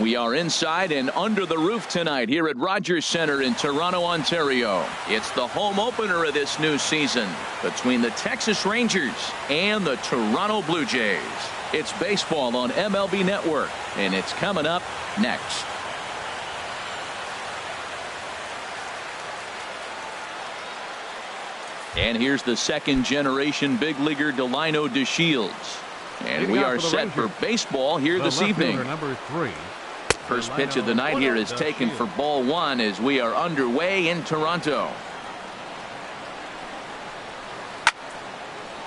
We are inside and under the roof tonight here at Rogers Centre in Toronto, Ontario. It's the home opener of this new season between the Texas Rangers and the Toronto Blue Jays. It's baseball on MLB Network, and it's coming up next. And here's the second-generation big leaguer Delino DeShields. And we are set for baseball here this evening. Number 3. First pitch of the night here is taken for ball 1 as we are underway in Toronto.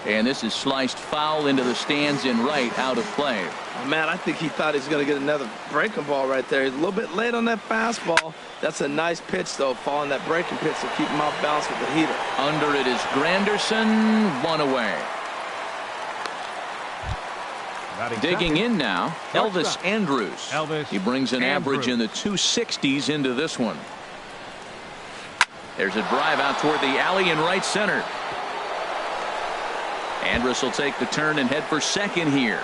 And this is sliced foul into the stands in right, out of play. Oh, man, I think he thought he was going to get another breaking ball right there. He's a little bit late on that fastball. That's a nice pitch, though, following that breaking pitch to keep him off balance with the heater. Under it is Granderson, 1 away. Digging in now, Elvis Andrus. He brings an average in the 260s into this one. There's a drive out toward the alley in right center. Andrus will take the turn and head for second here.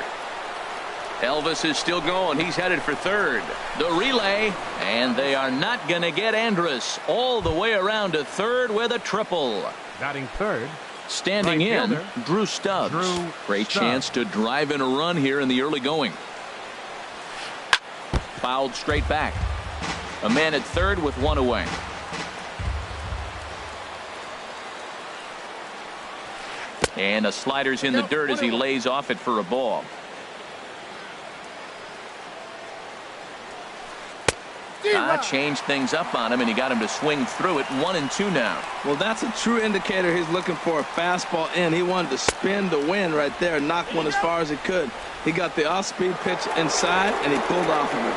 Elvis is still going. He's headed for third. The relay, and they are not going to get Andrus all the way around to third with a triple. Batting third. Standing in, Drew Stubbs. Great chance to drive in a run here in the early going. Fouled straight back. A man at third with 1 away. And a slider's in the dirt as he lays off it for a ball. Changed things up on him, and he got him to swing through it. 1-2 now. Well, that's a true indicator he's looking for. A fastball in. He wanted to spin to win right there, knock one as far as he could. He got the off-speed pitch inside, and he pulled off of it.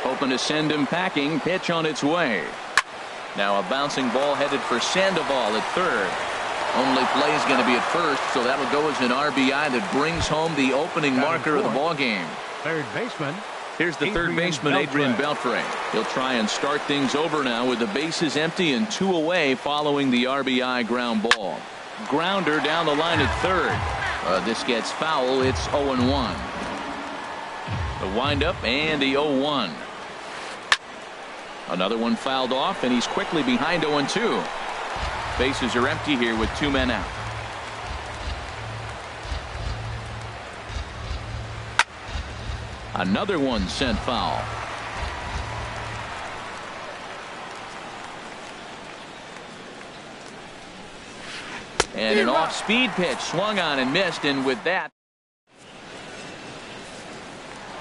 Hoping to send him packing. Pitch on its way. Now a bouncing ball headed for Sandoval at third. Only play is going to be at first, so that'll go as an RBI that brings home the opening marker of the ball game. Third baseman. Here's the third baseman, Adrian Beltre. He'll try and start things over now with the bases empty and 2 away following the RBI ground ball. Grounder down the line at third. This gets foul. It's 0-1. The windup and the 0-1. Another one fouled off, and he's quickly behind 0-2. Bases are empty here with 2 men out. Another one sent foul. And an off-speed pitch swung on and missed, and with that.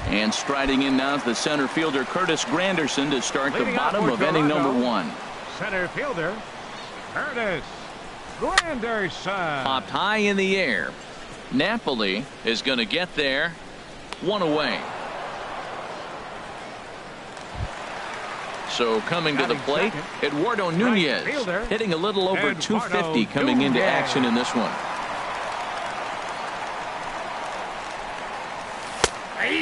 And striding in now is the center fielder Curtis Granderson to start the bottom of inning number 1. Center fielder Curtis Granderson. Popped high in the air. Napoli is going to get there. 1 away. So coming to the plate, Eduardo Nunez hitting a little over 250 coming into action in this one.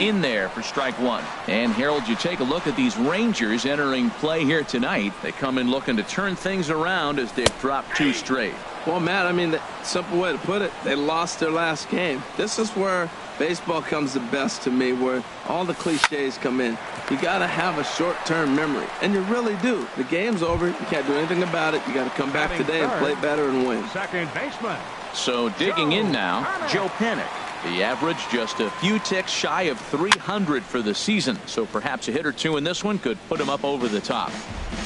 In there for strike 1. And Harold, you take a look at these Rangers entering play here tonight. They come in looking to turn things around as they've dropped 2 straight. Well, Matt, I mean, the simple way to put it, they lost their last game. This is where baseball comes the best to me, where all the cliches come in. You got to have a short-term memory, and you really do. The game's over. You can't do anything about it. You got to come back today and play better and win. Second baseman. So digging in now, Joe Panik. The average just a few ticks shy of 300 for the season. So perhaps a hit or 2 in this one could put him up over the top.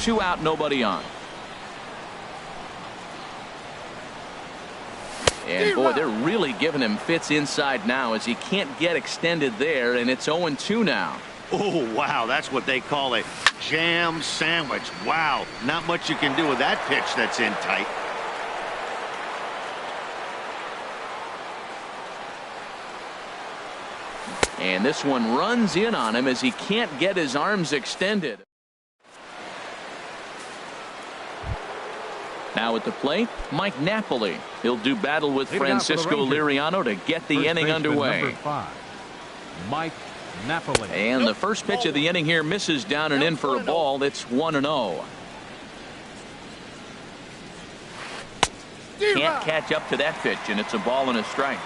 2 out, nobody on. And boy, they're really giving him fits inside now as he can't get extended there, and it's 0-2 now. Oh, wow, that's what they call a jam sandwich. Wow, not much you can do with that pitch that's in tight. And this one runs in on him as he can't get his arms extended. Now at the plate, Mike Napoli. He'll do battle with Francisco Liriano to get the inning underway. Number 5, Mike Napoli. And the first pitch of the inning here misses down and in for a ball. It's 1-0. Can't catch up to that pitch, and it's a ball and a strike.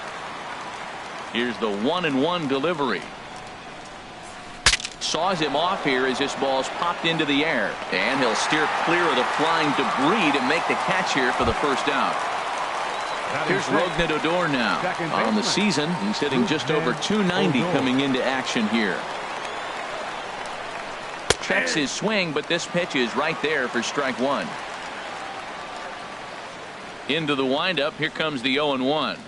Here's the 1-1 delivery. Saws him off here as this ball's popped into the air. And he'll steer clear of the flying debris to make the catch here for the first out. Here's Rougned Odor now. On the season, he's hitting just over .290 coming into action here. Checks his swing, but this pitch is right there for strike one. Into the windup. Here comes the 0-1.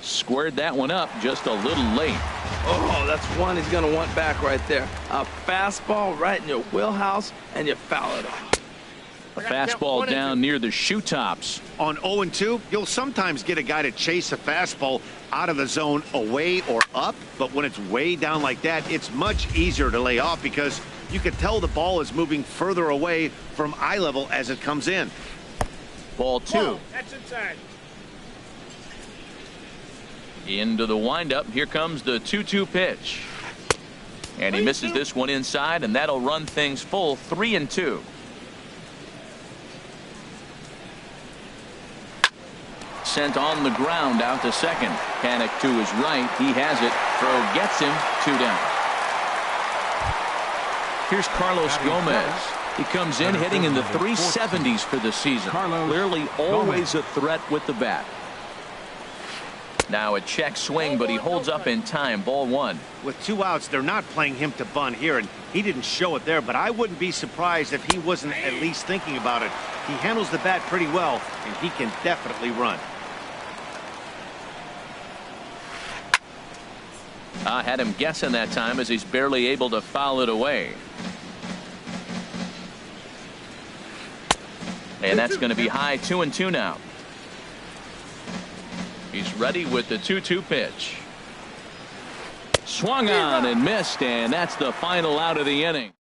Squared that one up just a little late. Oh, that's one he's going to want back right there. A fastball right in your wheelhouse, and you foul it off. A fastball down near the shoe tops. On 0-2, you'll sometimes get a guy to chase a fastball out of the zone away or up, but when it's way down like that, it's much easier to lay off because you can tell the ball is moving further away from eye level as it comes in. Ball two. Whoa, that's inside. Into the windup. Here comes the 2-2 pitch. And he misses this one inside, and that'll run things full 3-2. Sent on the ground out to second. Panic to his right. He has it. Throw gets him. 2 down. Here's Carlos Gomez. He comes in hitting in the 370s for the season. Clearly always a threat with the bat. Now a check swing, but he holds up in time. Ball one. With 2 outs, they're not playing him to bunt here, and he didn't show it there, but I wouldn't be surprised if he wasn't at least thinking about it. He handles the bat pretty well, and he can definitely run. I had him guessing that time as he's barely able to foul it away. And that's going to be high. 2-2 now. He's ready with the 2-2 pitch. Swung on and missed, and that's the final out of the inning.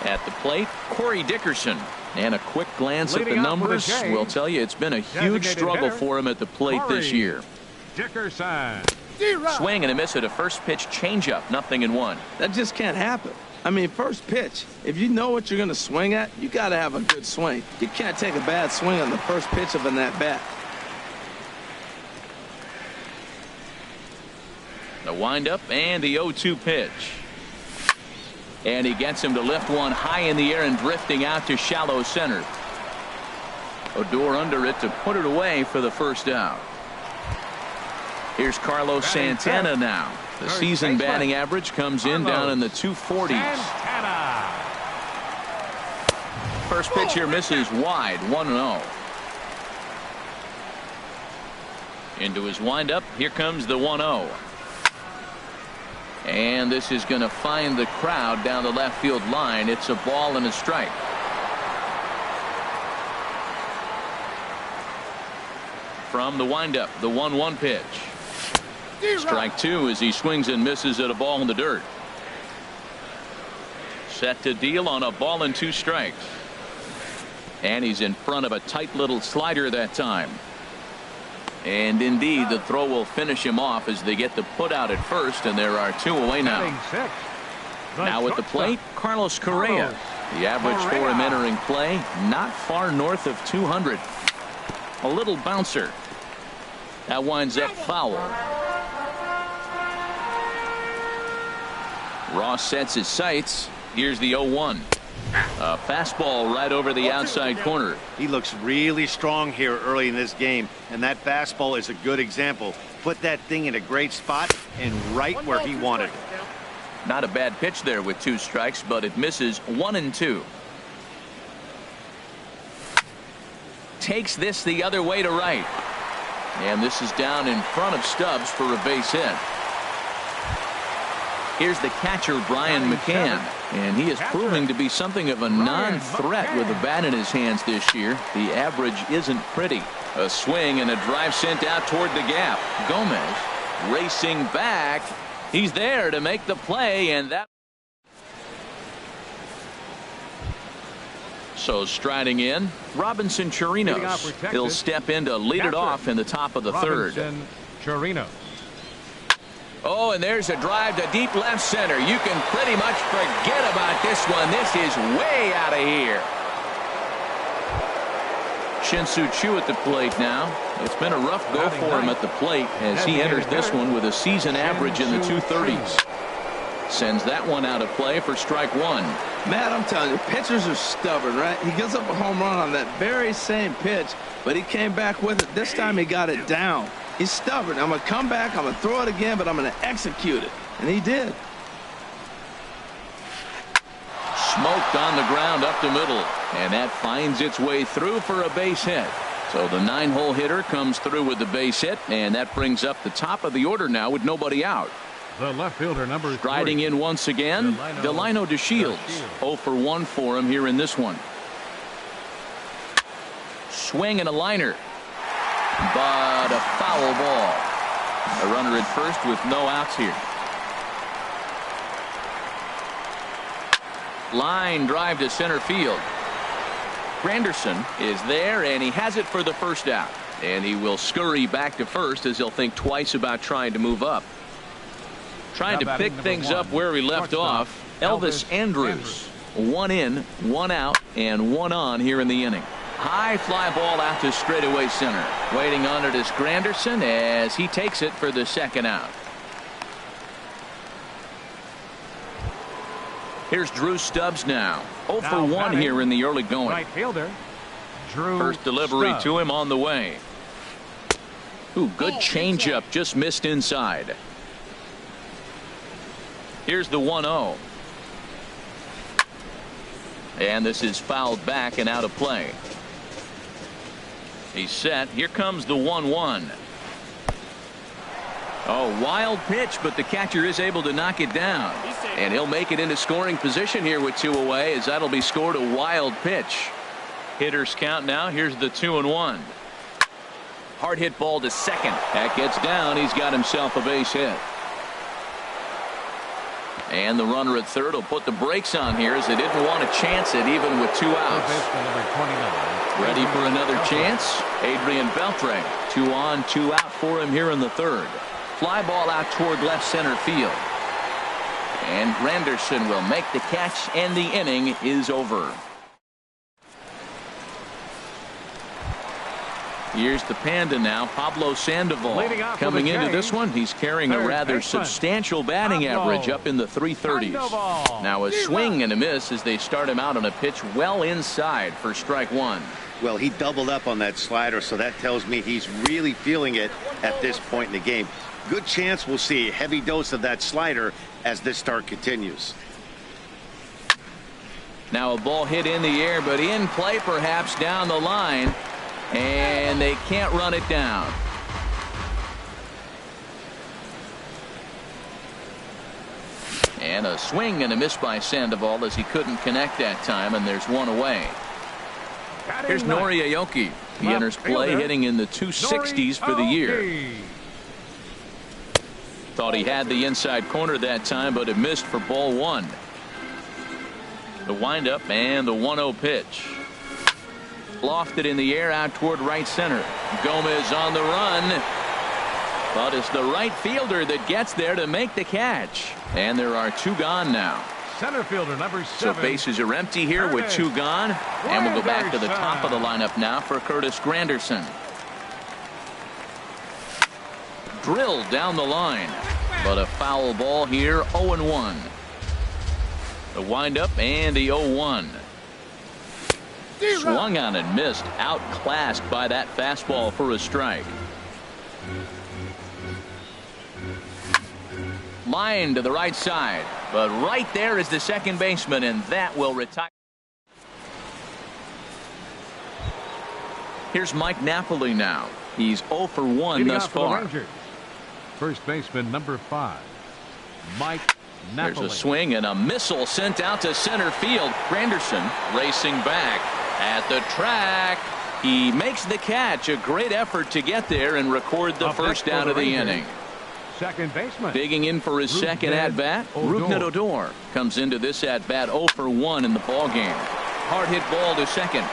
At the plate, Corey Dickerson. And a quick glance at the numbers will tell you it's been a huge struggle for him at the plate this year. Dickerson. Swing and a miss at a first pitch changeup. 0-1. That just can't happen. I mean, first pitch, if you know what you're going to swing at, you got to have a good swing. You can't take a bad swing on the first pitch of an at-bat. The windup and the 0-2 pitch. And he gets him to lift one high in the air and drifting out to shallow center. Odor under it to put it away for the first out. Here's Carlos Santana now. The season batting average comes in down in the 240s. First pitch here misses wide. 1-0. Into his windup. Here comes the 1-0. And this is going to find the crowd down the left field line. It's a ball and a strike. From the windup, the 1-1 pitch. Strike two as he swings and misses at a ball in the dirt. Set to deal on a ball and 2 strikes. And he's in front of a tight little slider that time. And indeed, the throw will finish him off as they get the put out at first, and there are 2 away now. Now at the plate, Carlos Correa. The average for him entering play, not far north of 200. A little bouncer. That winds up foul. Ross sets his sights. Here's the 0-1. A fastball right over the outside corner. He looks really strong here early in this game, and that fastball is a good example. Put that thing in a great spot and right where he wanted it. Not a bad pitch there with 2 strikes, but it misses 1-2. Takes this the other way to right. And this is down in front of Stubbs for a base hit. Here's the catcher, Brian McCann, and he is proving to be something of a non-threat with the bat in his hands this year. The average isn't pretty. A swing and a drive sent out toward the gap. Gomez racing back. He's there to make the play, and that. So striding in, Robinson Chirinos. He'll step in to lead it off in the top of the third. Chirinos. Oh, and there's a drive to deep left center. You can pretty much forget about this one. This is way out of here. Shin-Soo Choo at the plate now. It's been a rough go for him at the plate as he enters this one with a season average in the 230s. Sends that one out of play for strike one. Matt, I'm telling you, pitchers are stubborn, right? He gives up a home run on that very same pitch, but he came back with it. This time he got it down. He's stubborn. I'm going to come back, I'm going to throw it again, but I'm going to execute it. And he did. Smoked on the ground up the middle, and that finds its way through for a base hit. So the 9-hole hitter comes through with the base hit, and that brings up the top of the order now with nobody out. The left fielder, number 3. Striding in once again, Delino DeShields. 0 for 1 for him here in this one. Swing and a liner, but a foul ball. A runner at first with no outs here. Line drive to center field. Granderson is there, and he has it for the first out. And he will scurry back to first as he'll think twice about trying to move up. Trying to pick things up where he left off, Elvis Andrus. 1 in, 1 out, and 1 on here in the inning. High fly ball out to straightaway center. Waiting on it is Granderson as he takes it for the second out. Here's Drew Stubbs now. 0 for 1 here in the early going. Right fielder, Drew First delivery Stubbs. to him on the way. Ooh, good changeup, just missed inside. Here's the 1-0. And this is fouled back and out of play. He's set. Here comes the 1-1. Oh, wild pitch, but the catcher is able to knock it down. And he'll make it into scoring position here with 2 away, as that'll be scored a wild pitch. Hitters count now. Here's the 2-1. Hard hit ball to second. That gets down. He's got himself a base hit. And the runner at third will put the brakes on here as they didn't want to chance it even with 2 outs. Ready for another chance. Adrian Beltre. 2 on, 2 out for him here in the third. Fly ball out toward left center field. And Granderson will make the catch, and the inning is over. Here's the Panda now, Pablo Sandoval. Coming into this one, he's carrying a rather substantial batting average up in the 330s. Now a swing and a miss as they start him out on a pitch well inside for strike one. Well, he doubled up on that slider, so that tells me he's really feeling it at this point in the game. Good chance we'll see a heavy dose of that slider as this start continues. Now a ball hit in the air, but in play perhaps down the line. And they can't run it down. And a swing and a miss by Sandoval as he couldn't connect that time, and there's 1 away. Here's Nori Aoki. He enters play hitting in the 260s for the year. Thought he had the inside corner that time, but it missed for ball 1. The windup and the 1-0 pitch. Lofted in the air out toward right center. Gomez on the run. But it's the right fielder that gets there to make the catch. And there are 2 gone now. Center fielder number 7. So bases are empty here with 2 gone. And we'll go back to the top of the lineup now for Curtis Granderson. Drilled down the line. But a foul ball here, 0-1. The windup and the 0-1. Swung on and missed, outclassed by that fastball for a strike. Line to the right side, but right there is the second baseman, and that will retire. Here's Mike Napoli now. He's 0 for 1 thus far. First baseman number 5, Mike Napoli. There's a swing and a missile sent out to center field. Granderson racing back at the track. He makes the catch. A great effort to get there and record the first out of the inning. Second baseman. Digging in for his second at-bat, Rougned Odor comes into this at-bat 0 for 1 in the ballgame. Hard hit ball to second.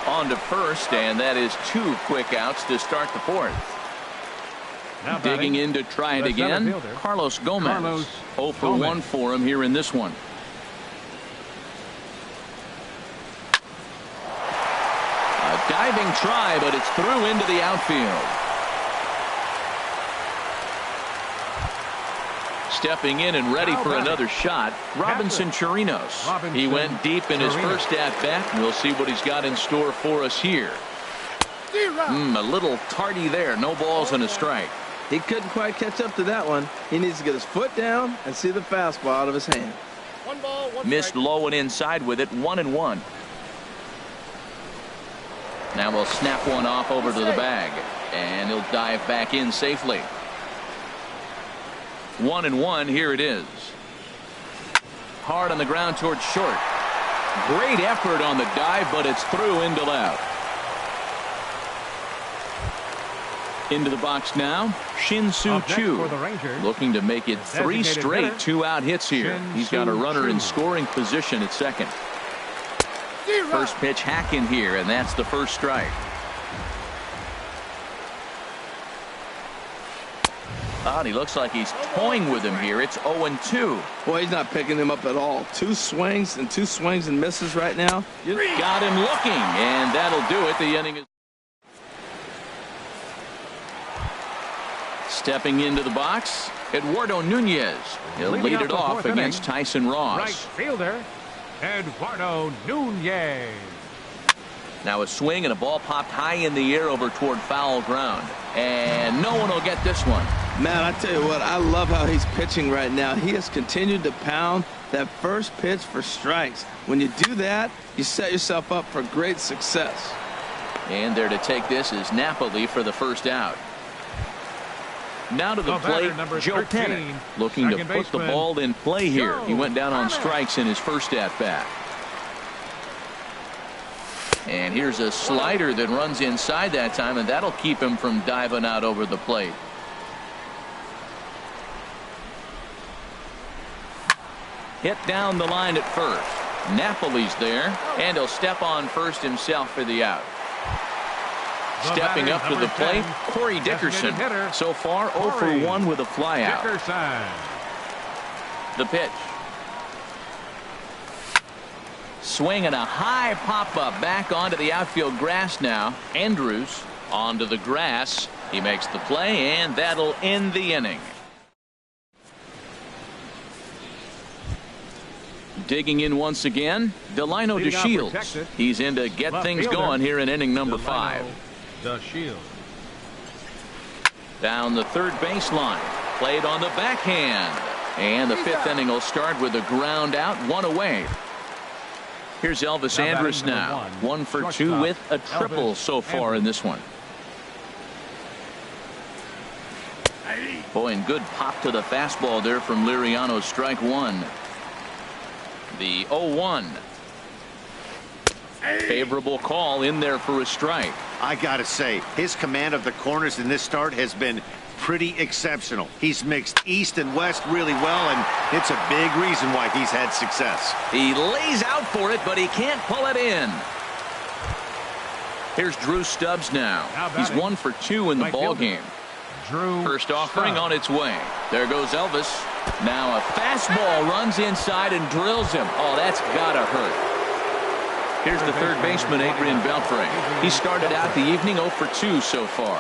On to first, and that is 2 quick outs to start the fourth. Now digging in to try it again, Carlos Gomez. 0 for 1 for him here in this one. diving try, but it's through into the outfield. Stepping in and ready for another shot, Robinson Chirinos. He went deep in his first at-bat. We'll see what he's got in store for us here. A little tardy there. No balls and a strike. He couldn't quite catch up to that one. He needs to get his foot down and see the fastball out of his hand. Missed low and inside with it. 1-1. Now we'll snap one off over to the bag, and he'll dive back in safely. 1-1. Here it is. Hard on the ground towards short. Great effort on the dive, but it's through into left. Into the box now, Shin-Soo Choo, looking to make it 3 straight 2-out hits here. He's got a runner in scoring position at second. First pitch hack in here, and that's the first strike. Oh, he looks like he's toying with him here. It's 0-2. Boy, he's not picking him up at all. 2 swings and misses right now. Got him looking, and that'll do it. The inning is. Stepping into the box, Eduardo Nunez. He'll lead it off against Tyson Ross. Right fielder, Eduardo Nunez. Now a swing and a ball popped high in the air over toward foul ground. And no one will get this one. Man, I tell you what, I love how he's pitching right now. He has continued to pound that first pitch for strikes. When you do that, you set yourself up for great success. And there to take this is Napoli for the first out. Now to the plate, Joe Pennant, looking to put the ball in play here. He went down on strikes in his first at-bat. And here's a slider that runs inside that time, and that'll keep him from diving out over the plate. Hit down the line at first. Napoli's there, and he'll step on first himself for the out. Stepping up to the plate, Corey Dickerson. So far, 0 for 1 with a flyout. The pitch. Swing and a high pop-up back onto the outfield grass now. Andrews onto the grass. He makes the play, and that'll end the inning. Digging in once again, Delino DeShields. He's in to get things going here in inning number 5. DeShields. Down the third baseline. Played on the backhand. And the 5th inning will start with a ground out, 1 away. Here's Elvis Andrus now. 1 for 2 with a triple so far in this one. Boy, and good pop to the fastball there from Liriano. Strike 1. The 0-1. Favorable call in there for a strike. I gotta say, his command of the corners in this start has been pretty exceptional. He's mixed east and west really well, and it's a big reason why he's had success. He lays out for it, but he can't pull it in. Here's Drew Stubbs now. He's 1 for 2 in the ball game. First offering on its way. There goes Elvis. Now a fastball runs inside and drills him. Oh, that's gotta hurt. Here's the third baseman, Adrian Beltre. He started out the evening 0 for 2 so far.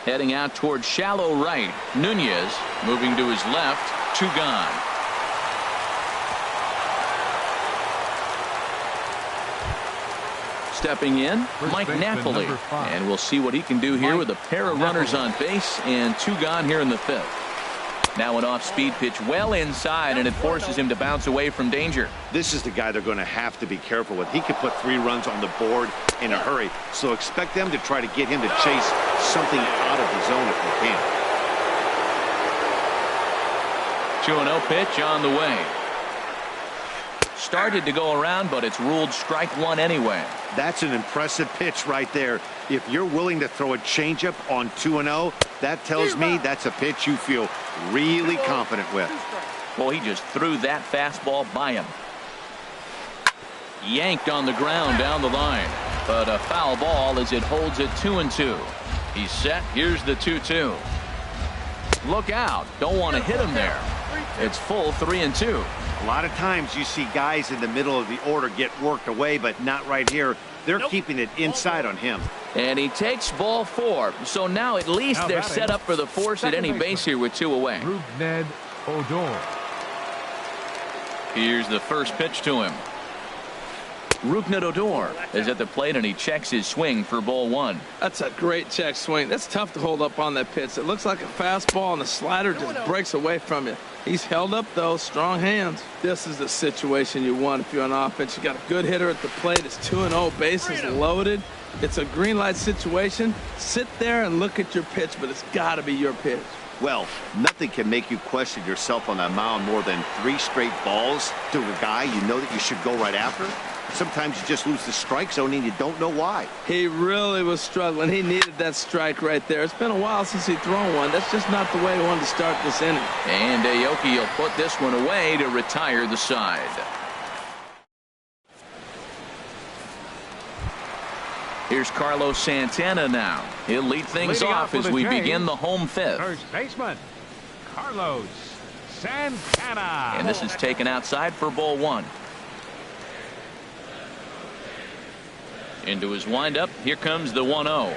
Heading out towards shallow right. Nunez moving to his left. 2 gone. Stepping in, Mike Napoli. And we'll see what he can do here with a pair of runners on base and 2 gone here in the 5th. Now an off-speed pitch well inside, and it forces him to bounce away from danger. This is the guy they're going to have to be careful with. He could put 3 runs on the board in a hurry, so expect them to try to get him to chase something out of the zone if they can. 2-0 pitch on the way. Started to go around, but it's ruled strike 1 anyway. That's an impressive pitch right there. If you're willing to throw a changeup on 2-0, that tells me that's a pitch you feel really confident with. Well, he just threw that fastball by him. Yanked on the ground down the line, but a foul ball as it holds it 2-2. He's set. Here's the 2-2. Look out. Don't want to hit him there. It's full 3-2. A lot of times you see guys in the middle of the order get worked away, but not right here. They're keeping it inside on him. And he takes ball 4. So now at least they're set up for the force at any base here with 2 away. Odor. Here's the first pitch to him. Odor is at the plate, and he checks his swing for ball 1. That's a great check swing. That's tough to hold up on that pitch. It looks like a fastball, and the slider just breaks away from you. He's held up, though. Strong hands. This is the situation you want if you're on offense. You got a good hitter at the plate. It's 2-0, bases loaded. It's a green light situation. Sit there and look at your pitch, but it's got to be your pitch. Well, nothing can make you question yourself on that mound more than 3 straight balls to a guy you know that you should go right after. Sometimes you just lose the strike zone and you don't know why. He really was struggling. He needed that strike right there. It's been a while since he's thrown one. That's just not the way he wanted to start this inning. And Aoki will put this one away to retire the side. Here's Carlos Santana now. He'll lead things Leading off off as we the Jays, begin the home 5th. First baseman, Carlos Santana. And this is taken outside for ball 1. Into his windup. Here comes the 1-0.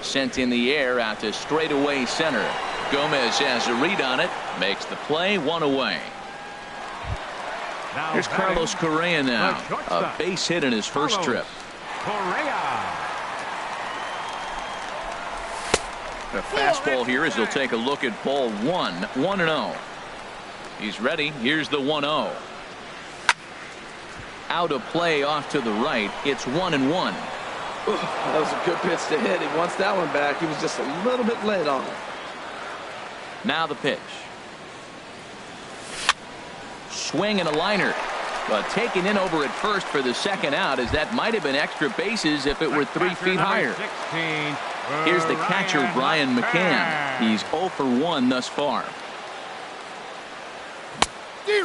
Sent in the air out to straightaway center. Gomez has a read on it. Makes the play. 1 away. Now Here's Carlos Correa now. A base hit in his first trip. Correa. A fastball here as he'll take a look at ball 1. 1-0. He's ready. Here's the 1-0. Out of play off to the right. It's 1-1. That was a good pitch to hit. He wants that one back. He was just a little bit late on it. Now the pitch. Swing and a liner. But taken in over at first for the second out, as that might have been extra bases if it were 3 feet higher. 16, Here's the catcher, Brian McCann. He's 0 for 1 thus far.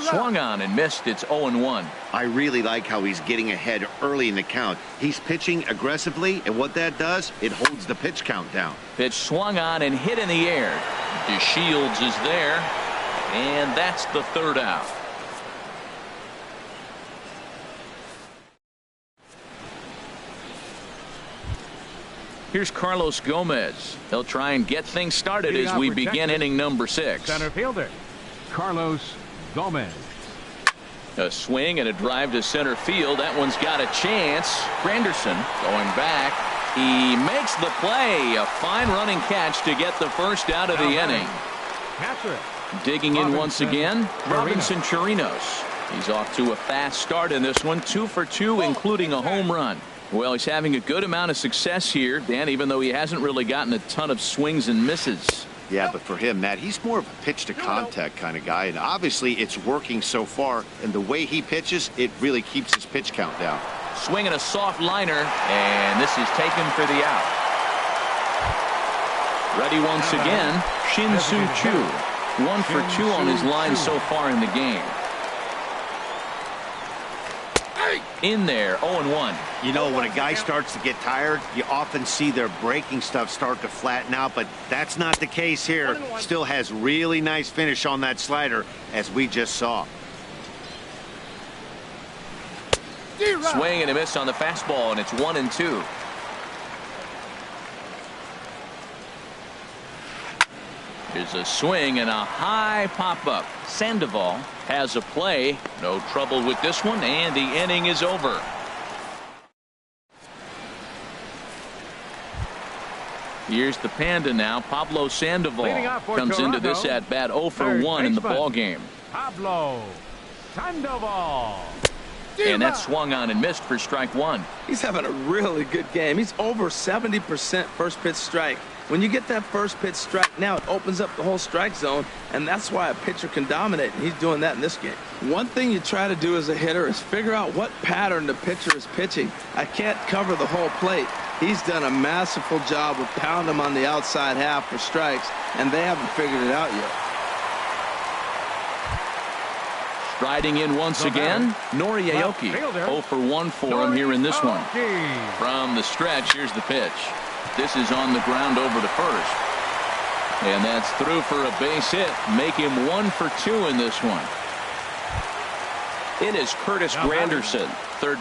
Swung on and missed. It's 0-1. I really like how he's getting ahead early in the count. He's pitching aggressively, and what that does, it holds the pitch count down. Pitch swung on and hit in the air. DeShields is there, and that's the 3rd out. Here's Carlos Gomez. He'll try and get things started as we begin inning number 6. Center fielder, Carlos Gomez. A swing and a drive to center field. That one's got a chance. Granderson going back. He makes the play. A fine running catch to get the first out of the inning. Catcher. Digging in once again, Robinson Chirinos. He's off to a fast start in this one. 2 for 2, including a home run. Well, he's having a good amount of success here, Dan, even though he hasn't really gotten a ton of swings and misses. Yeah, but for him, Matt, he's more of a pitch-to-contact kind of guy, and obviously it's working so far, and the way he pitches, it really keeps his pitch count down. Swinging a soft liner, and this is taken for the out. Ready once again, Shin-Soo Choo. 1 for 2 on his line so far in the game. In there, 0-1. You know, when a guy starts to get tired, you often see their breaking stuff start to flatten out, but that's not the case here. Still has really nice finish on that slider, as we just saw. Swing and a miss on the fastball, and it's 1-2. Here's a swing and a high pop-up. Sandoval has a play. No trouble with this one, and the inning is over. Here's the Panda now. Pablo Sandoval comes into this at-bat 0 for 1 in the ball game. Pablo Sandoval. And that swung on and missed for strike 1. He's having a really good game. He's over 70% first pitch strike. When you get that first pitch strike, now it opens up the whole strike zone, and that's why a pitcher can dominate, and he's doing that in this game. One thing you try to do as a hitter is figure out what pattern the pitcher is pitching. I can't cover the whole plate. He's done a masterful job of pounding them on the outside half for strikes, and they haven't figured it out yet. Striding in once again, Nori Aoki. 0 for 1 for him here in this one. From the stretch, here's the pitch. This is on the ground over to first. And that's through for a base hit. Make him 1 for 2 in this one. In is Curtis Granderson. Third.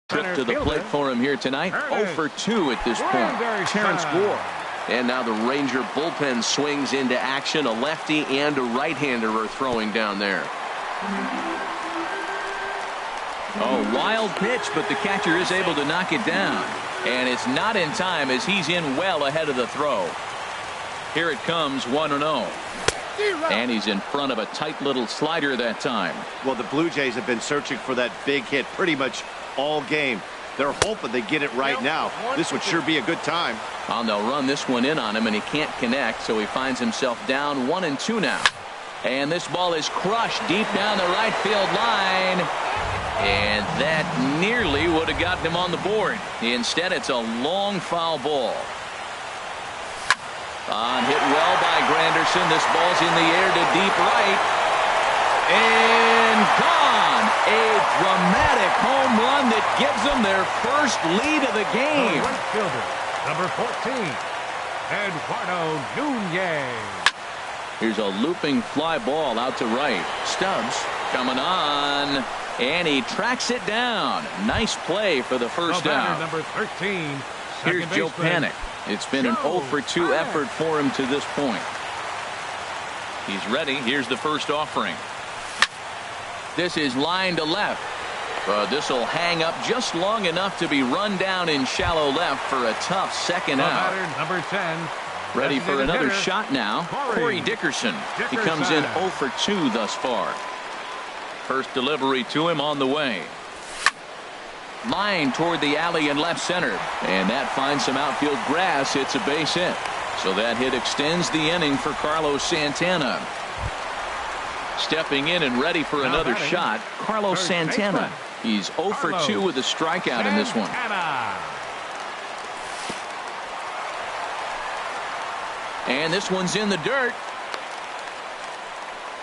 Trip to the plate for him here tonight. 0 for 2 at this point. Terrence Gore. And now the Ranger bullpen swings into action. A lefty and a right-hander are throwing down there. Oh, wild pitch, but the catcher is able to knock it down. And it's not in time as he's in well ahead of the throw. Here it comes, 1-0. And he's in front of a tight little slider that time. Well, the Blue Jays have been searching for that big hit pretty much all game. They're hoping they get it right now. This would sure be a good time. Well, they'll run this one in on him, and he can't connect, so he finds himself down 1-2 now. And this ball is crushed deep down the right field line. And that nearly would have gotten him on the board. Instead, it's a long foul ball. Hit well by Granderson. This ball's in the air to deep right. And gone. A dramatic home run that gives them their first lead of the game. Right fielder, number 14, Eduardo Nunez. Here's a looping fly ball out to right. Stubbs coming on. And he tracks it down. Nice play for the first out. Number 13. Here's Joe Panik. It's been an 0 for 2 effort for him to this point. He's ready. Here's the first offering. This is line to left. This will hang up just long enough to be run down in shallow left for a tough second out. Number 10. Ready for another shot now. Corey Dickerson. He comes in 0 for 2 thus far. First delivery to him on the way. Line toward the alley in left center. And that finds some outfield grass. It's a base hit. So that hit extends the inning for Carlos Santana. Stepping in and ready for another shot, Carlos Santana. He's 0 for 2 with a strikeout in this one. And this one's in the dirt.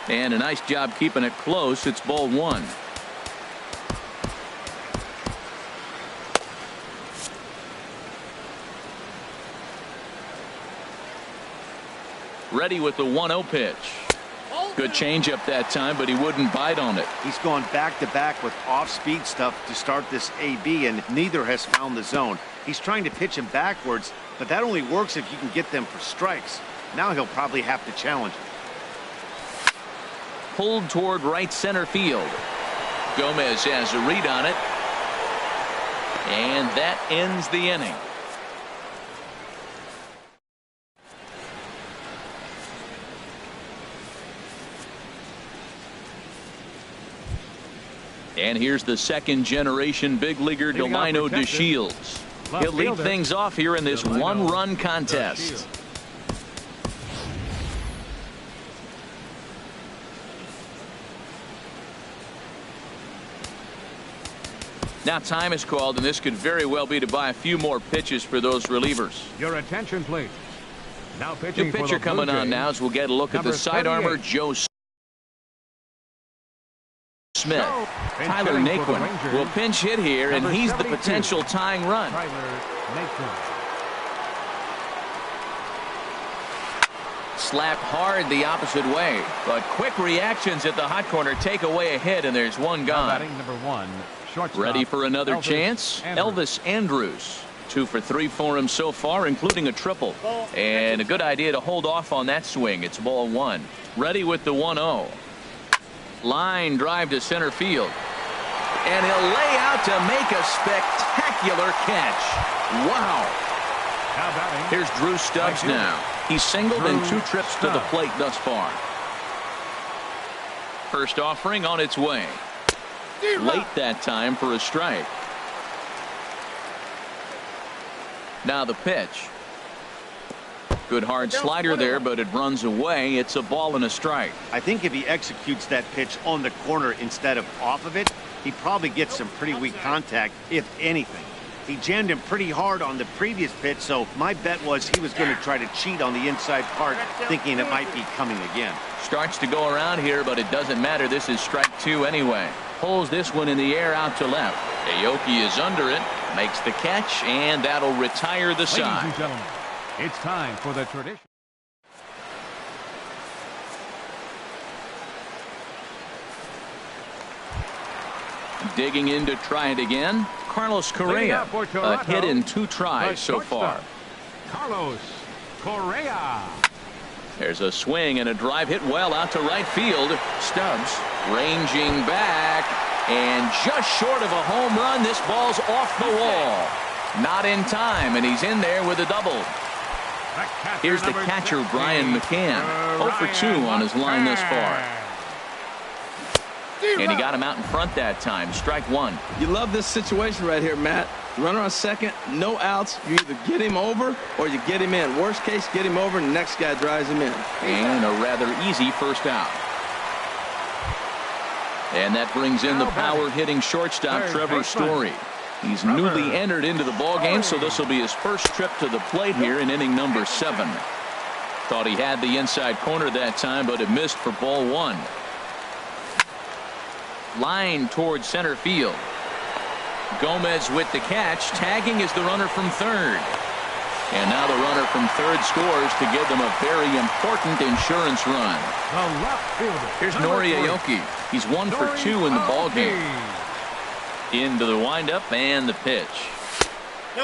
And a nice job keeping it close. It's ball 1. Ready with the 1-0 pitch. Good changeup that time, but he wouldn't bite on it. He's gone back-to-back with off-speed stuff to start this AB, and neither has found the zone. He's trying to pitch him backwards, but that only works if you can get them for strikes. Now he'll probably have to challenge him. Pulled toward right center field. Gomez has a read on it. And that ends the inning. And here's the second generation big leaguer Delino DeShields. He'll lead things off here in this one-run contest. Now time is called, and this could very well be to buy a few more pitches for those relievers. Your attention, please. Now pitching. New pitcher coming on now as we'll get a look at the side armor, Joe Smith. Tyler Naquin will pinch hit here, and he's the potential tying run. Slap hard the opposite way, but quick reactions at the hot corner take away a hit, and there's one gone. Number 1. Ready for another chance? Elvis Andrus. 2 for 3 for him so far, including a triple. And a good idea to hold off on that swing. It's ball 1. Ready with the 1-0. Line drive to center field. And he'll lay out to make a spectacular catch. Wow. Here's Drew Stubbs now. He's singled in 2 trips to the plate thus far. First offering on its way. Late that time for a strike. Now the pitch. Good hard slider there, but it runs away. It's a ball and a strike. I think if he executes that pitch on the corner instead of off of it, he probably gets some pretty weak contact, if anything. He jammed him pretty hard on the previous pitch, so my bet was he was going to try to cheat on the inside part, thinking it might be coming again. Starts to go around here, but it doesn't matter. This is strike 2 anyway. Pulls this one in the air out to left. Aoki is under it. Makes the catch, and that'll retire the Ladies side. and gentlemen, it's time for the tradition. Digging in to try it again. Carlos Correa, a hit in 2 tries so far. Carlos Correa. There's a swing and a drive hit well out to right field. Stubbs ranging back, and just short of a home run. This ball's off the wall. Not in time, and he's in there with a double. Here's the catcher, Brian McCann. 0 for 2 on his line thus far. And he got him out in front that time. Strike 1. You love this situation right here, Matt. Runner on second, no outs. You either get him over or you get him in. Worst case, get him over and the next guy drives him in. And a rather easy first out. And that brings in the power-hitting shortstop, Trevor Story. He's newly entered into the ballgame, so this will be his first trip to the plate here in inning number 7. Thought he had the inside corner that time, but it missed for ball 1. Line towards center field. Gomez with the catch. Tagging is the runner from third. And now the runner from third scores to give them a very important insurance run. The left fielder. Here's Nori Aoki. He's 1 for 2 in the ballgame. Into the windup and the pitch.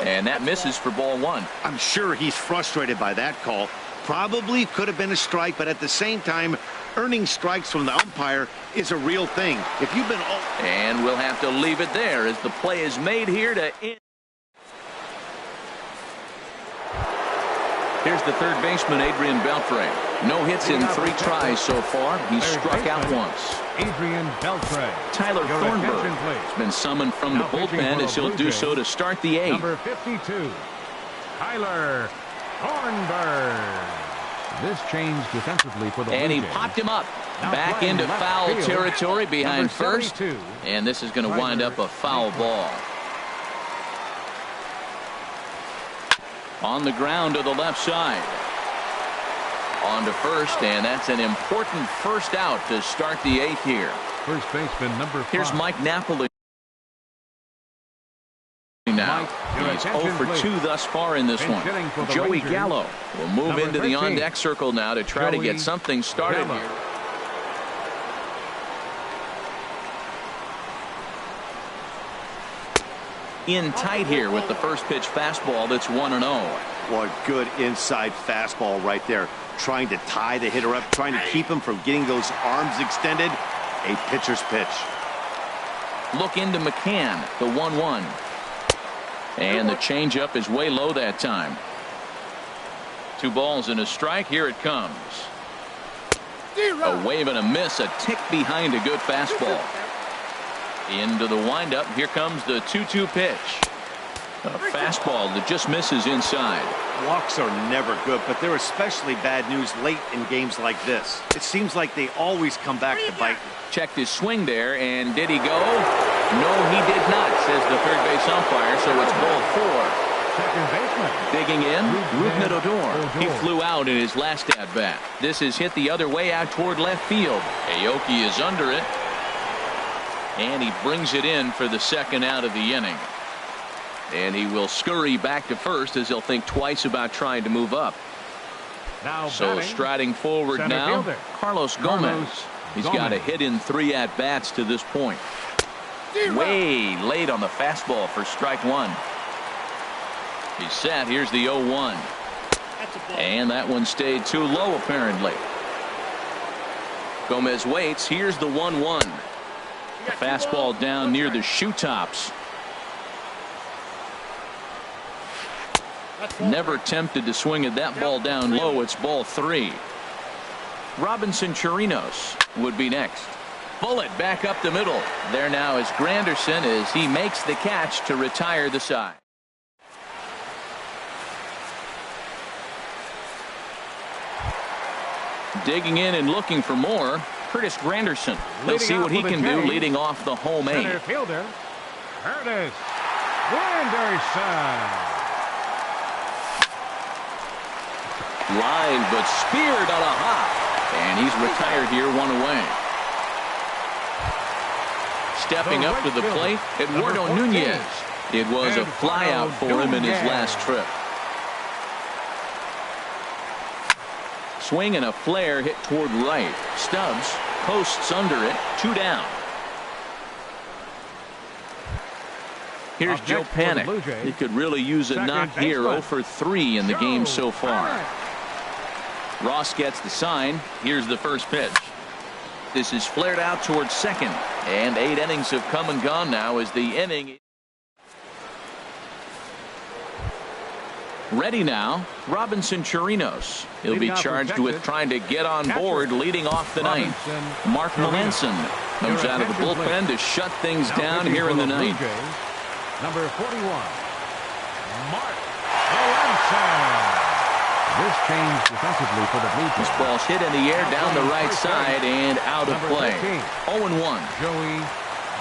And that misses for ball 1. I'm sure he's frustrated by that call. Probably could have been a strike, but at the same time, earning strikes from the umpire is a real thing. If you've been and we'll have to leave it there as the play is made here to end. Here's the third baseman, Adrian Beltre. No hits in 3 tries so far. He's struck out once. Adrian Beltre. Tyler Thornburg has been summoned from the bullpen as he'll do so to start the 8th. Number 52, Tyler Thornburg. This change defensively for the And he Blue Jays. popped him up. Now Back playing into left foul field, territory behind number first. 72, And this is going to wind up a foul ball. On the ground to the left side. On to first, and that's an important first out to start the 8th here. First baseman number 5. Here's Mike Napoli now. He's 0 for 2 thus far in this one. Joey Gallo will move into the on-deck circle now to try to get something started here. In tight here with the first pitch fastball that's 1-0. What good inside fastball right there. Trying to tie the hitter up, trying to keep him from getting those arms extended. A pitcher's pitch. Look into McCann, the 1-1. And the changeup is way low that time. 2 balls and a strike. Here it comes. A wave and a miss, a tick behind a good fastball. Into the windup. Here comes the 2-2 pitch. A fastball that just misses inside. Walks are never good, but they're especially bad news late in games like this. It seems like they always come back to bite. Checked his swing there, and did he go? No, he did not, says the third base umpire, so it's ball 4. Second baseman. Digging in, Rougned Odor. He flew out in his last at-bat. This is hit the other way out toward left field. Aoki is under it. And he brings it in for the second out of the inning. And he will scurry back to first as he'll think twice about trying to move up. Now So striding forward center now, fielder. Carlos Gomez. He's got a hit in 3 at-bats to this point. Way late on the fastball for strike 1. He's set. Here's the 0-1. And that one stayed too low apparently. Gomez waits. Here's the 1-1. The fastball down near the shoe tops. Never tempted to swing at that ball down low. It's ball 3. Robinson Chirinos would be next. Bullet back up the middle. There now is Granderson as he makes the catch to retire the side. Digging in and looking for more. Curtis Granderson. Let's see what he can do leading off the home 8. Center fielder, Curtis Granderson. Line but speared on a hop. And he's retired here, 1 away. Stepping up to the plate, Eduardo Nunez. It was a flyout for him in his last trip. Swing and a flare hit toward right. Stubbs posts under it. 2 down. Here's Joe Panik. He could really use a knock here. 0 for 3 in the game so far. Ross gets the sign. Here's the first pitch. This is flared out towards second. And 8 innings have come and gone now as the inning. Ready now, Robinson Chirinos. He'll be charged with trying to get on board leading off the ninth. Mark Melanson comes out of the bullpen to shut things down here in the ninth. Number 41, Mark Melanson. This change defensively for the Blue Jays. This ball's hit in the air down the right side and out of play. 0-1. Joey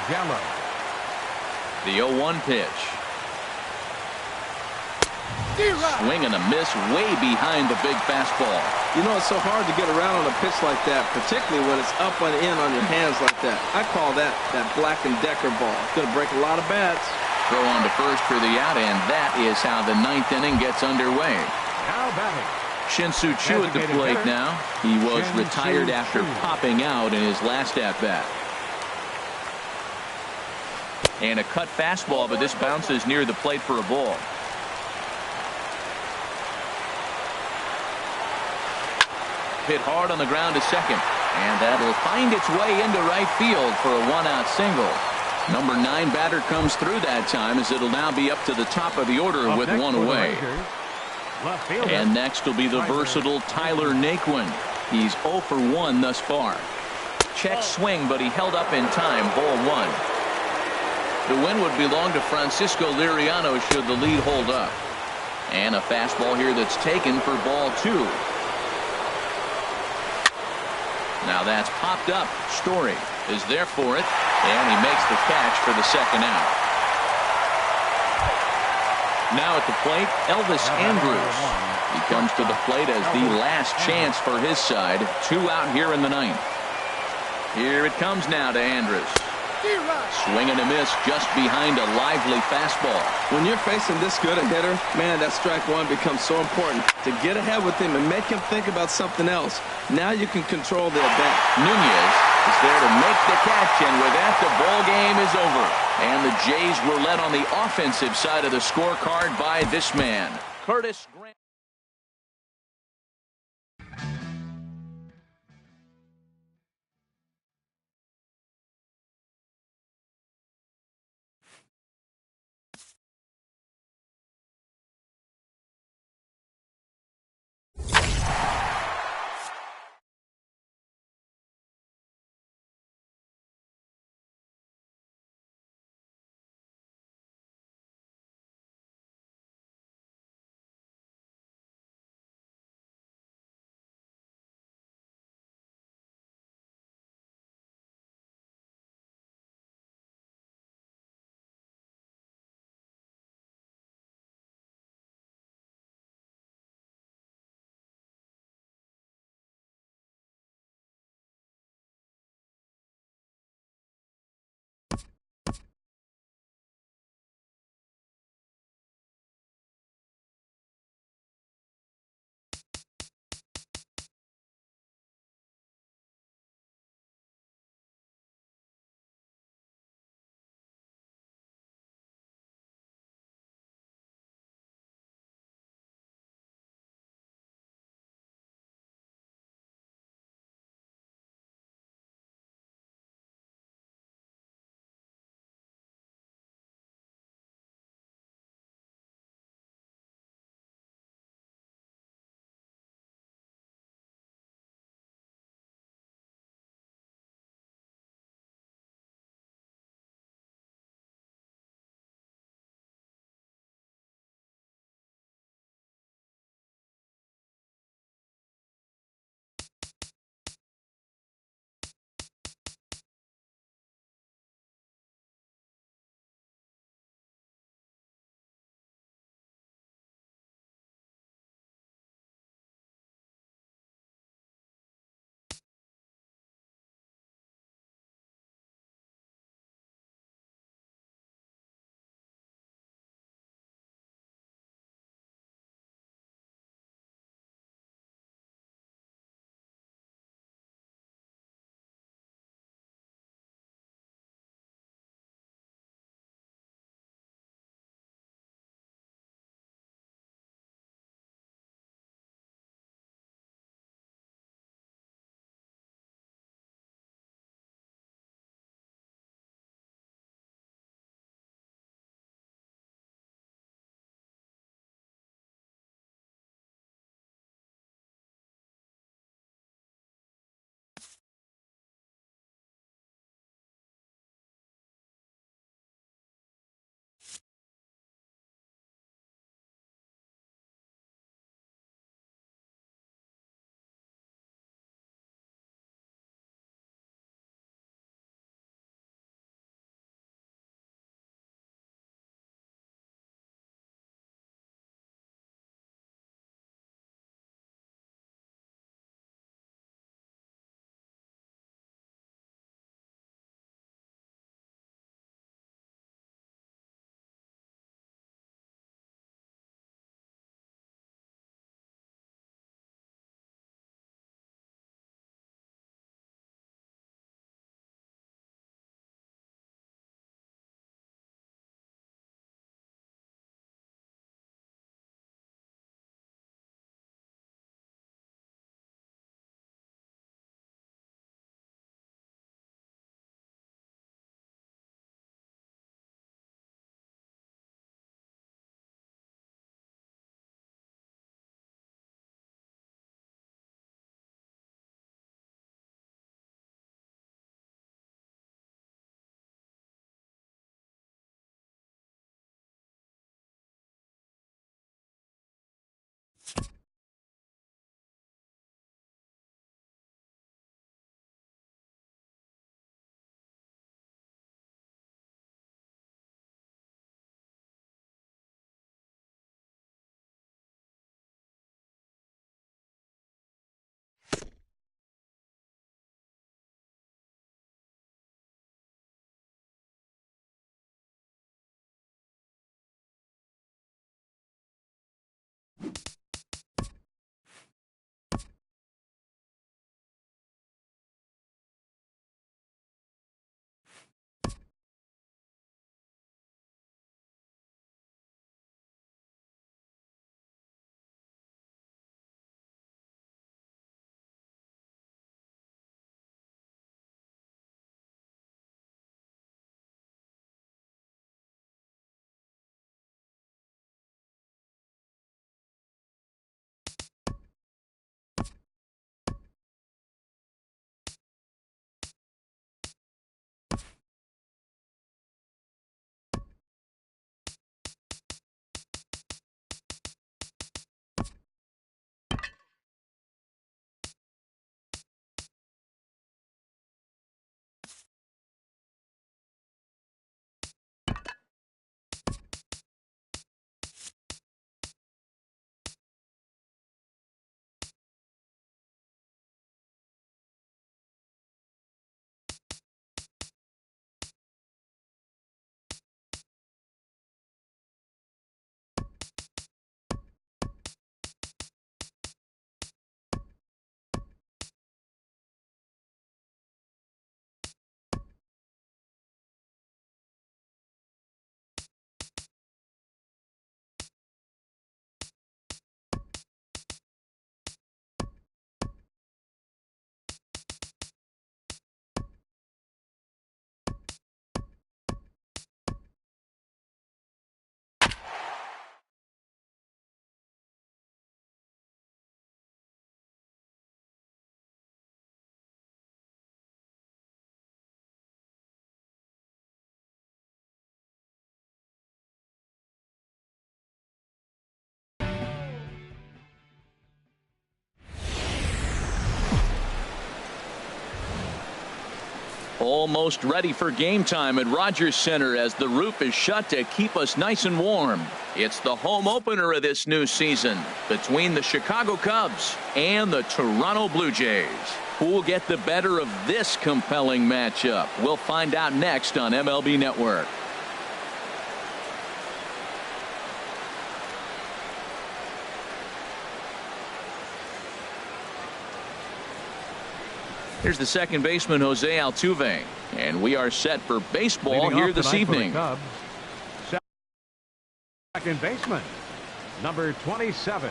Gallo. The 0-1 pitch. Swing and a miss way behind the big fastball. You know, it's so hard to get around on a pitch like that, particularly when it's up and in on your hands like that. I call that Black & Decker ball. It's going to break a lot of bats. Throw on to first for the out, and that is how the ninth inning gets underway. Now batting. Shin-Soo Choo at the plate now. He was retired after popping out in his last at-bat. And a cut fastball, but this bounces near the plate for a ball. Hit hard on the ground to second, and that'll find its way into right field for a 1-out single. Number 9 batter comes through that time, as it'll now be up to the top of the order with 1 away. And next will be the versatile Tyler Naquin. He's 0 for 1 thus far. Check swing, but he held up in time. Ball 1. The win would belong to Francisco Liriano should the lead hold up. And a fastball here that's taken for ball 2. Now that's popped up. Story is there for it, and he makes the catch for the second out. Now at the plate, Elvis Andrus. He comes to the plate as the last chance for his side. 2 out here in the ninth. Here it comes now to Andrus. Swing and a miss just behind a lively fastball. When you're facing this good a hitter, man, that strike one becomes so important. To get ahead with him and make him think about something else. Now you can control the at-bat. Nunez is there to make the catch, and with that, the ball game is over. And the Jays were led on the offensive side of the scorecard by this man, Curtis Grant. Almost ready for game time at Rogers Center as the roof is shut to keep us nice and warm. It's the home opener of this new season between the Chicago Cubs and the Toronto Blue Jays. Who will get the better of this compelling matchup? We'll find out next on MLB Network. Here's the second baseman, Jose Altuve, and we are set for baseball here this evening. Cubs, second baseman, number 27.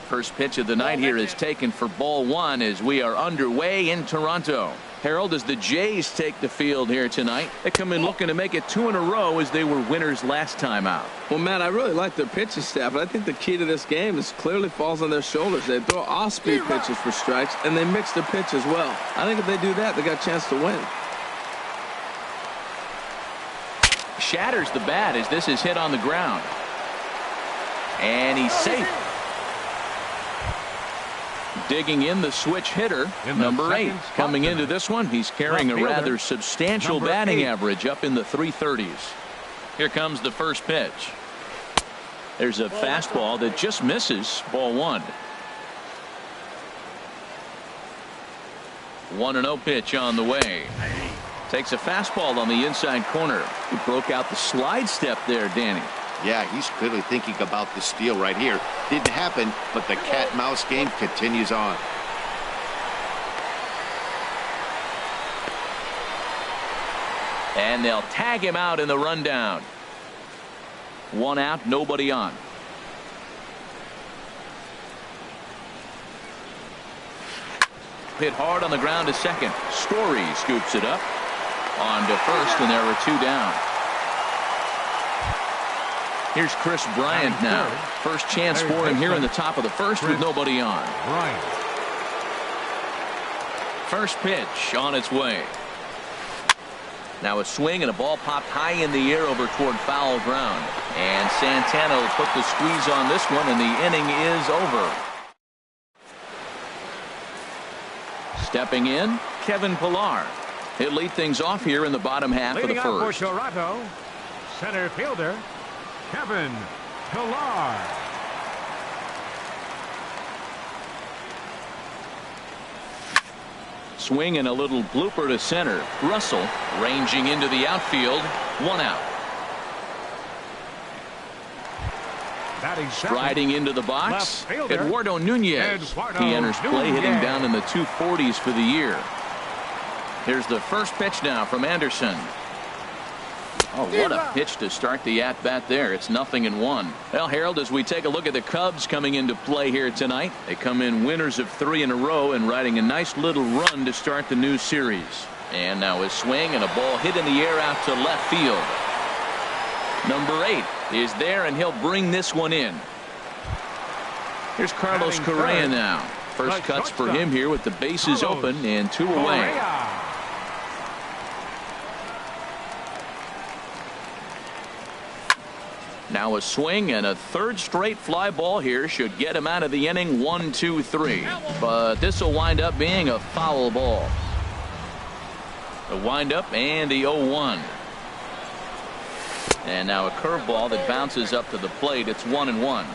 First pitch of the night here is taken for ball one as we are underway in Toronto. Harold, as the Jays take the field here tonight, they come in looking to make it 2 in a row as they were winners last time out. Well, Matt, I really like their pitching staff, but I think the key to this game is clearly falls on their shoulders. They throw off-speed pitches for strikes, and they mix their pitch as well. I think if they do that, they got a chance to win. Shatters the bat as this is hit on the ground. And he's safe. Digging in the switch hitter, number 8. Coming into this one, he's carrying a rather substantial batting average up in the 330s. Here comes the first pitch. There's a fastball that just misses, ball 1. 1-0 pitch on the way. Takes a fastball on the inside corner. He broke out the slide step there, Danny. Yeah, he's clearly thinking about the steal right here. Didn't happen, but the cat-mouse game continues on. And they'll tag him out in the rundown. 1 out, nobody on. Hit hard on the ground to second. Story scoops it up. On to first, and there are 2 down. Here's Chris Bryant now. First chance for him here in the top of the first with nobody on. First pitch on its way. Now a swing and a ball popped high in the air over toward foul ground. And Santana will put the squeeze on this one, and the inning is over. Stepping in, Kevin Pillar. He'll lead things off here in the bottom half of the first. For Toronto, center fielder Kevin Pillar. Swing and a little blooper to center. Russell ranging into the outfield. 1 out. Striding into the box, Eduardo Nunez. He enters play hitting down in the 240s for the year. Here's the first pitch now from Anderson. Oh, what a pitch to start the at-bat there. It's 0-1. Well, Harold, as we take a look at the Cubs coming into play here tonight, they come in winners of 3 in a row and riding a nice little run to start the new series. And now a swing and a ball hit in the air out to left field. Number 8 is there, and he'll bring this one in. Here's Carlos Correa now. First cuts for him here with the bases open and 2 away. Now a swing and a third straight fly ball here should get him out of the inning. 1-2-3. But this will wind up being a foul ball. The windup and the 0-1. And now a curveball that bounces up to the plate. It's 1-1.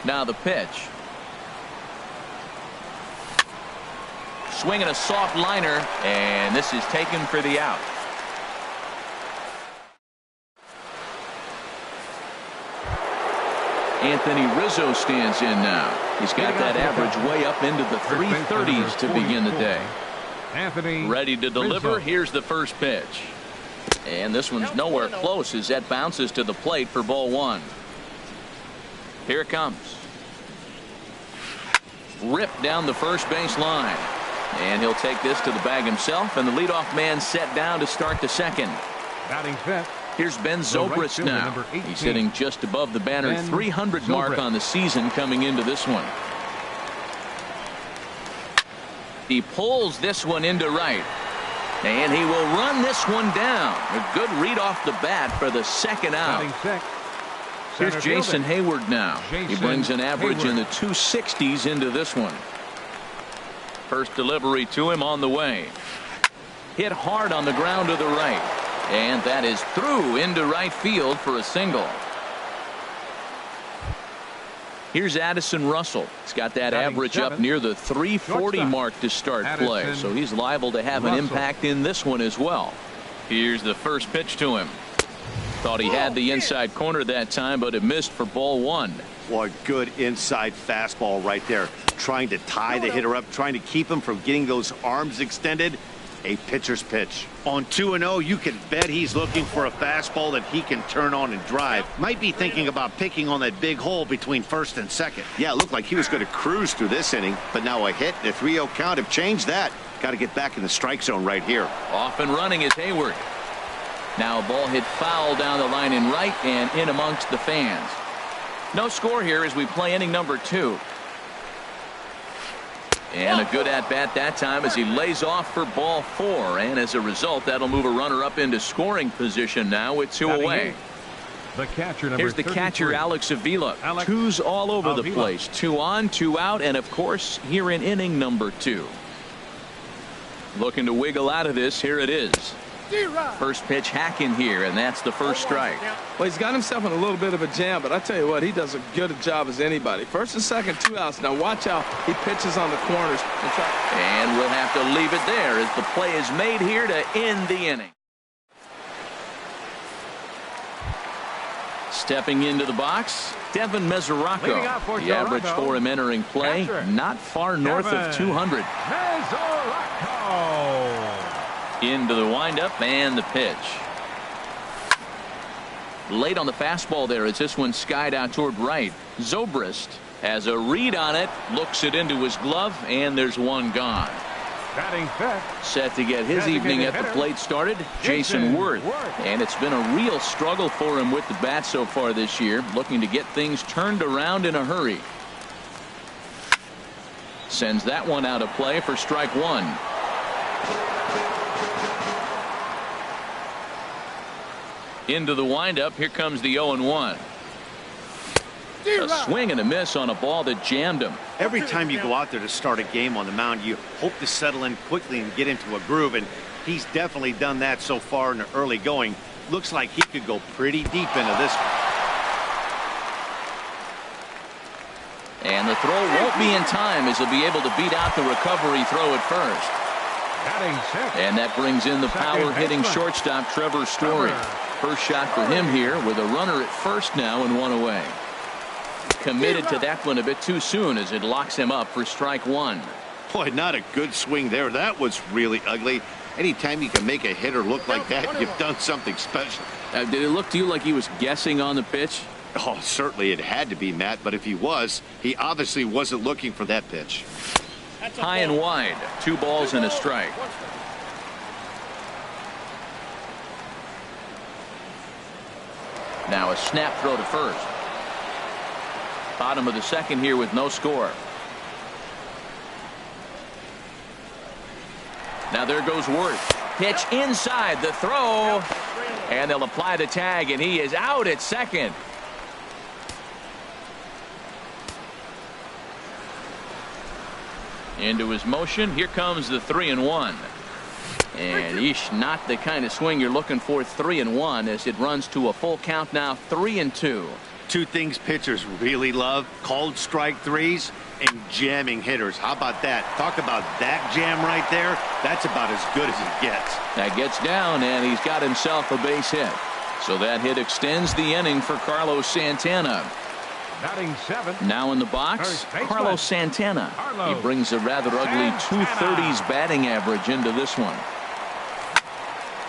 Now the pitch. Swinging a soft liner, and this is taken for the out. Anthony Rizzo stands in now. He's got that average way up into the 330s to begin the day. Anthony ready to deliver. Rizzo. Here's the first pitch. And this one's nowhere close as that bounces to the plate for ball 1. Here it comes. Ripped down the first base line. And he'll take this to the bag himself, and the leadoff man set down to start the second. Batting fifth. Here's Ben Zobrist now. He's hitting just above the banner 300 mark on the season coming into this one. He pulls this one into right. And he will run this one down. A good read off the bat for the second out. Here's Center Jason fielder. Hayward now. He Jason brings an average in the Hayward. 260s into this one. First delivery to him on the way. Hit hard on the ground to the right. And that is through into right field for a single. Here's Addison Russell. He's got that Batting average up seventh. near the 340 Shortstop. mark to start play. Addison So he's liable to have an Russell. impact in this one as well. Here's the first pitch to him. Thought he had the inside corner that time, but it missed for ball one. Boy, good inside fastball right there. Trying to tie the hitter up, trying to keep him from getting those arms extended. A pitcher's pitch. On 2-0, you can bet he's looking for a fastball that he can turn on and drive. Might be thinking about picking on that big hole between first and second. Yeah, it looked like he was going to cruise through this inning, but now a hit and a 3-0 count have changed that. Got to get back in the strike zone right here. Off and running is Hayward. Now a ball hit foul down the line in right and in amongst the fans. No score here as we play inning number 2. And a good at-bat that time as he lays off for ball 4. And as a result, that'll move a runner up into scoring position now with 2 away. The catcher, number Here's the 33. catcher, Alex Avila. Alex Twos all over the Avila. place. 2 on, 2 out, and of course, here in inning number 2. Looking to wiggle out of this. Here it is. First pitch hacking here, and that's the first strike. Well, he's got himself in a little bit of a jam, but I tell you what, he does a good job as anybody. First and second, 2 outs. Now watch how he pitches on the corners. And we'll have to leave it there as the play is made here to end the inning. Stepping into the box, Devin Leading Mesoraco. off for The average Toronto, for him entering play, catcher, not far north of Devin 200. Mesoraco. Into the windup and the pitch. Late on the fastball there as this one skied out toward right. Zobrist has a read on it, looks it into his glove, and there's one gone. Batting fifth. Set to get his evening at the plate started, Jason Worth. And it's been a real struggle for him with the bat so far this year, looking to get things turned around in a hurry. Sends that one out of play for strike 1. Into the windup. Here comes the 0-1. A swing and a miss on a ball that jammed him. Every time you go out there to start a game on the mound, you hope to settle in quickly and get into a groove, and he's definitely done that so far in the early going. Looks like he could go pretty deep into this one. And the throw won't be in time as he'll be able to beat out the recovery throw at first. Batting sixth. And that brings in the power-hitting shortstop Trevor Story. First shot for him here with a runner at first now and 1 away. Committed to that one a bit too soon as it locks him up for strike 1. Boy, not a good swing there. That was really ugly. Anytime you can make a hitter look like that, you've done something special. Did it look to you like he was guessing on the pitch? Oh, certainly it had to be, Matt, but if he was, he obviously wasn't looking for that pitch. High and wide. 2 balls and a strike. Now a snap throw to first. Bottom of the second here with no score. Now there goes Worth. Pitch inside the throw. And they'll apply the tag, and he is out at second. Into his motion. Here comes the 3-1. And eesh, not the kind of swing you're looking for. 3-1 as it runs to a full count now. 3-2. 2 things pitchers really love: called strike threes and jamming hitters. How about that? Talk about that jam right there. That's about as good as it gets. That gets down, and he's got himself a base hit. So that hit extends the inning for Carlos Santana. Batting seventh. Now in the box, First baseman, Carlos Santana. Carlos He brings a rather ugly Santana. 230s batting average into this one.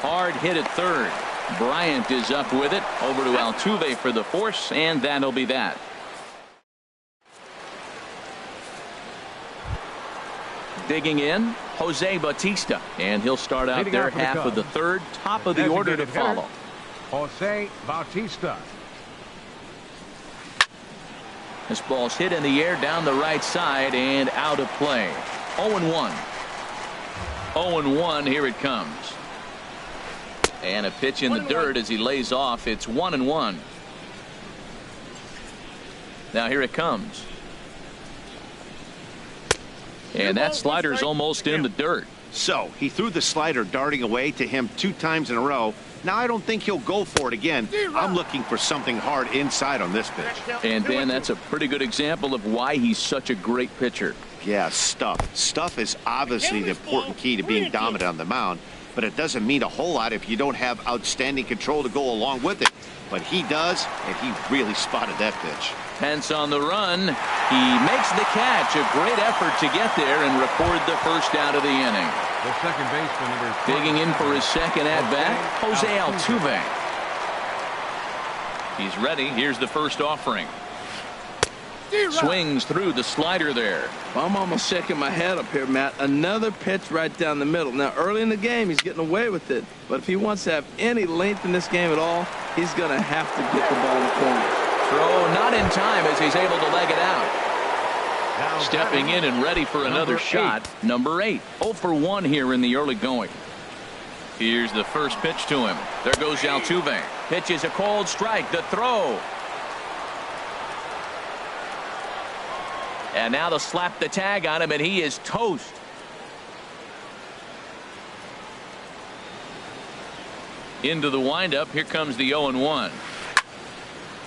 Hard hit at third. Bryant is up with it. Over to Altuve for the force, and that'll be that. Digging in, Jose Bautista, and he'll start out Leading there off for the half of the Cubs. third, top of the order to Designated hitter, follow. Jose Bautista. This ball's hit in the air down the right side and out of play. 0-1. 0-1, here it comes. And a pitch in the dirt as he lays off. It's 1-1. Now here it comes. And that slider's almost in the dirt. So he threw the slider darting away to him 2 times in a row. Now I don't think he'll go for it again. I'm looking for something hard inside on this pitch. And Dan, that's a pretty good example of why he's such a great pitcher. Yeah, stuff. Stuff is obviously the important key to being dominant on the mound, but it doesn't mean a whole lot if you don't have outstanding control to go along with it. But he does, and he really spotted that pitch. Pence on the run. He makes the catch. A great effort to get there and record the first out of the inning. The second baseman, number 20. Digging in for his second at-bat, Jose Altuve. He's ready. Here's the first offering. Swings through the slider there. I'm almost shaking my head up here, Matt. Another pitch right down the middle. Now, early in the game, he's getting away with it. But if he wants to have any length in this game at all, he's going to have to get the ball in the corner. Throw not in time as he's able to leg it out. Stepping in and ready for another shot. Number 8. 0 for 1 here in the early going. Here's the first pitch to him. There goes Altuve. Pitch is a cold strike. The throw. And now they'll slap the tag on him, and he is toast. Into the windup. Here comes the 0-1.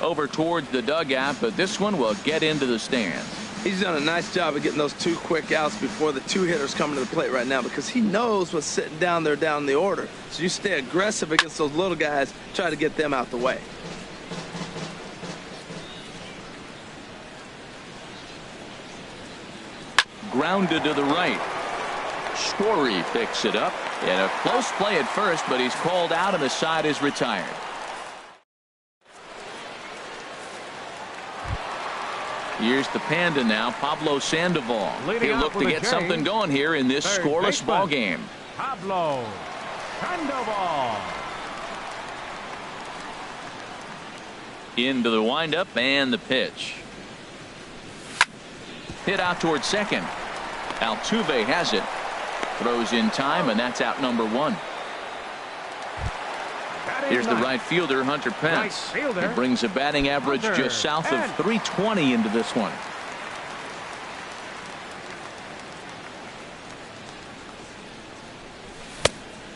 Over towards the dugout, but this one will get into the stands. He's done a nice job of getting those 2 quick outs before the 2 hitters come to the plate right now, because he knows what's sitting down there down the order. So you stay aggressive against those little guys, try to get them out the way. Grounded to the right. Story picks it up. And a close play at first, but he's called out and the side is retired. Here's the Panda now, Pablo Sandoval. He'll look to get something going here in this scoreless ball game. Pablo Sandoval. Into the windup and the pitch. Hit out towards second. Altuve has it. Throws in time, and that's out number 1. Here's the right fielder, Hunter Pence. He brings a batting average just south of 320 into this one.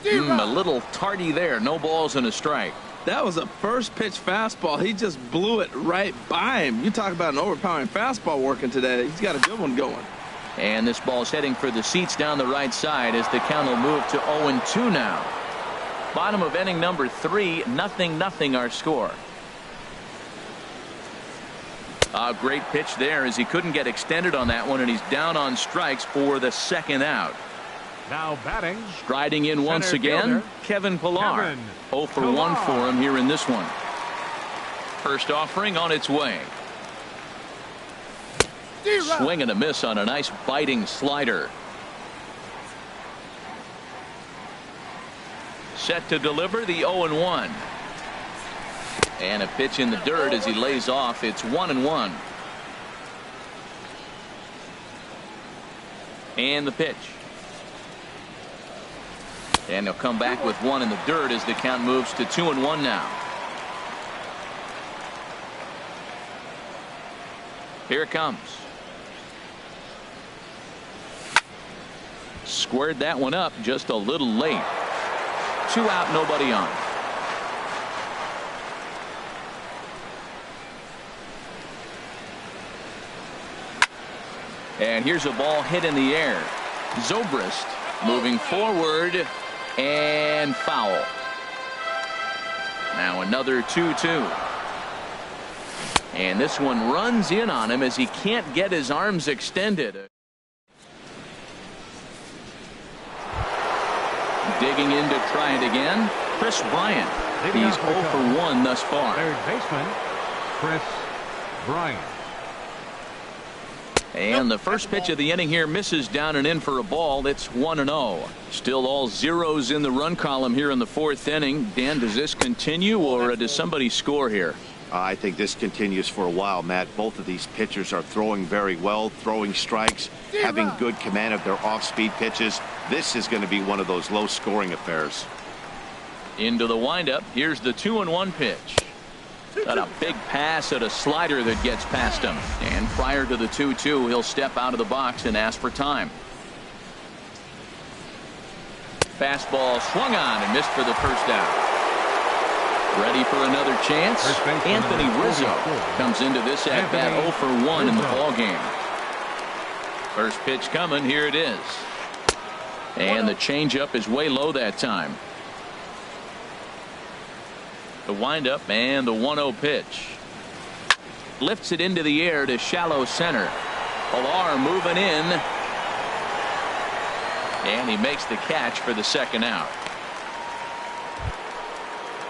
A little tardy there. No balls and a strike. That was a first pitch fastball. He just blew it right by him. You talk about an overpowering fastball working today. He's got a good one going. And this ball's heading for the seats down the right side as the count will move to 0-2 now. Bottom of inning number 3, 0-0 our score. A great pitch there as he couldn't get extended on that one, and he's down on strikes for the second out. Now batting. Striding in once again, Kevin Pillar. 0 for 1 for him here in this one. First offering on its way. Swing and a miss on a nice biting slider. Set to deliver the 0-1. And a pitch in the dirt as he lays off. It's 1-1. And the pitch. And he'll come back with 1 in the dirt as the count moves to 2-1 now. Here it comes. Squared that one up just a little late. 2 out, nobody on. And here's a ball hit in the air. Zobrist moving forward and foul. Now another 2-2. And this one runs in on him as he can't get his arms extended. Digging in to try it again, Chris Bryant. He's 0 for 1 thus far. Third baseman, Chris Bryant. And the first pitch of the inning here misses down and in for a ball. It's 1-0. Still all zeros in the run column here in the 4th inning. Dan, does this continue or does somebody score here? I think this continues for a while, Matt. Both of these pitchers are throwing very well, throwing strikes, having good command of their off-speed pitches. This is going to be one of those low-scoring affairs. Into the windup. Here's the 2-1 pitch. Got a big pass at a slider that gets past him. And prior to the 2-2, he'll step out of the box and ask for time. Fastball swung on and missed for the first out. Ready for another chance. Anthony Rizzo comes into this at bat 0 for 1 in the ball game. First pitch coming. Here it is. And the changeup is way low that time. The windup and the 1-0 pitch. Lifts it into the air to shallow center. Pilar moving in. And he makes the catch for the second out.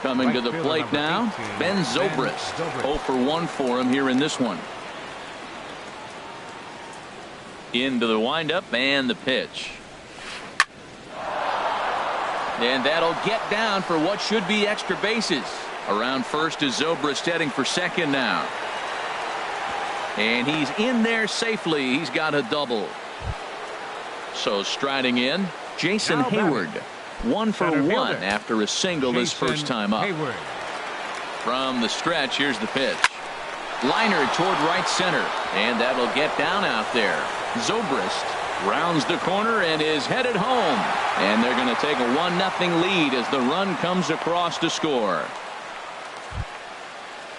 Coming to the plate now, Ben Zobrist. 0 for 1 for him here in this one. Into the windup and the pitch. And that'll get down for what should be extra bases. Around first is Zobrist heading for second now. And he's in there safely. He's got a double. So striding in, Jason Hayward. 1 for 1 after a single his first time up. From the stretch, here's the pitch. Liner toward right center. And that'll get down out there. Zobrist rounds the corner and is headed home. And they're going to take a 1-0 lead as the run comes across to score.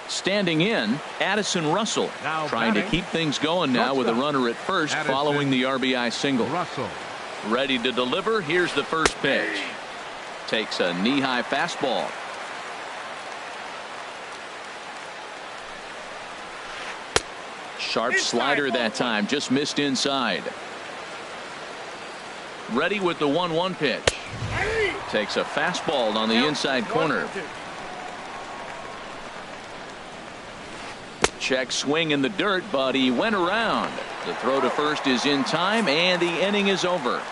Standing in, Addison Russell trying to keep things going now with a runner at first following the RBI single. Ready to deliver. Here's the first pitch. Takes a knee-high fastball. Sharp slider that time. Just missed inside. Ready with the 1-1 pitch. Takes a fastball on the inside corner. Check swing in the dirt, but he went around. The throw to first is in time, and the inning is over.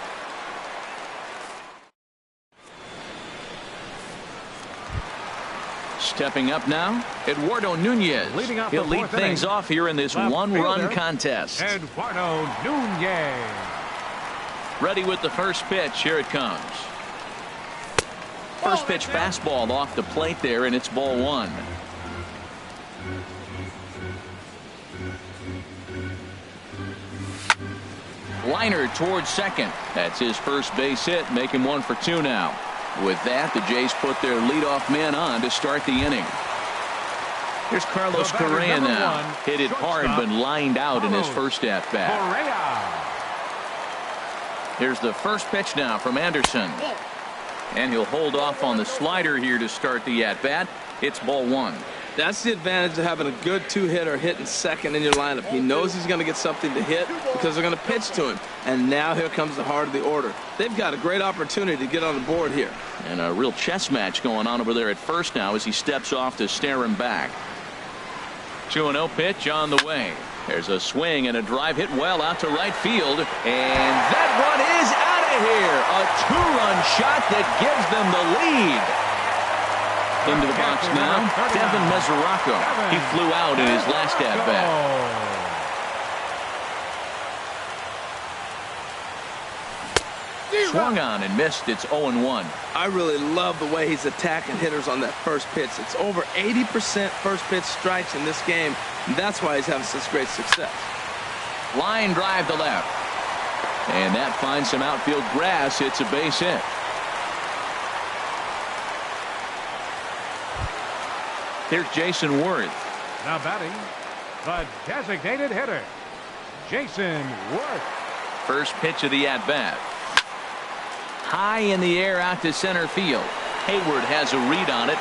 Stepping up now, Eduardo Nunez. He'll lead things off here in this one-run contest. Eduardo Nunez. Ready with the first pitch. Here it comes. First pitch fastball off the plate there, and it's ball 1. Liner towards second. That's his first base hit, making 1 for 2 now. With that, the Jays put their leadoff man on to start the inning. Here's Carlos Correa now. Hit it hard, but lined out in his first at-bat. Here's the first pitch now from Anderson. And he'll hold off on the slider here to start the at-bat. It's ball 1. That's the advantage of having a good 2-hitter hitting second in your lineup. He knows he's going to get something to hit because they're going to pitch to him. And now here comes the heart of the order. They've got a great opportunity to get on the board here. And a real chess match going on over there at first now as he steps off to stare him back. 2-0 pitch on the way. There's a swing and a drive hit well out to right field. And that one is out of here. A 2-run shot that gives them the lead. Into the box now, Devin Mesoraco. He flew out in his last at-bat. Swung on and missed. It's 0-1. I really love the way he's attacking hitters on that first pitch. It's over 80% first pitch strikes in this game. And that's why he's having such great success. Line drive to left. And that finds some outfield grass. It's a base hit. Here's Jason Worth. Now batting, the designated hitter, Jason Worth. First pitch of the at-bat. High in the air out to center field. Hayward has a read on it.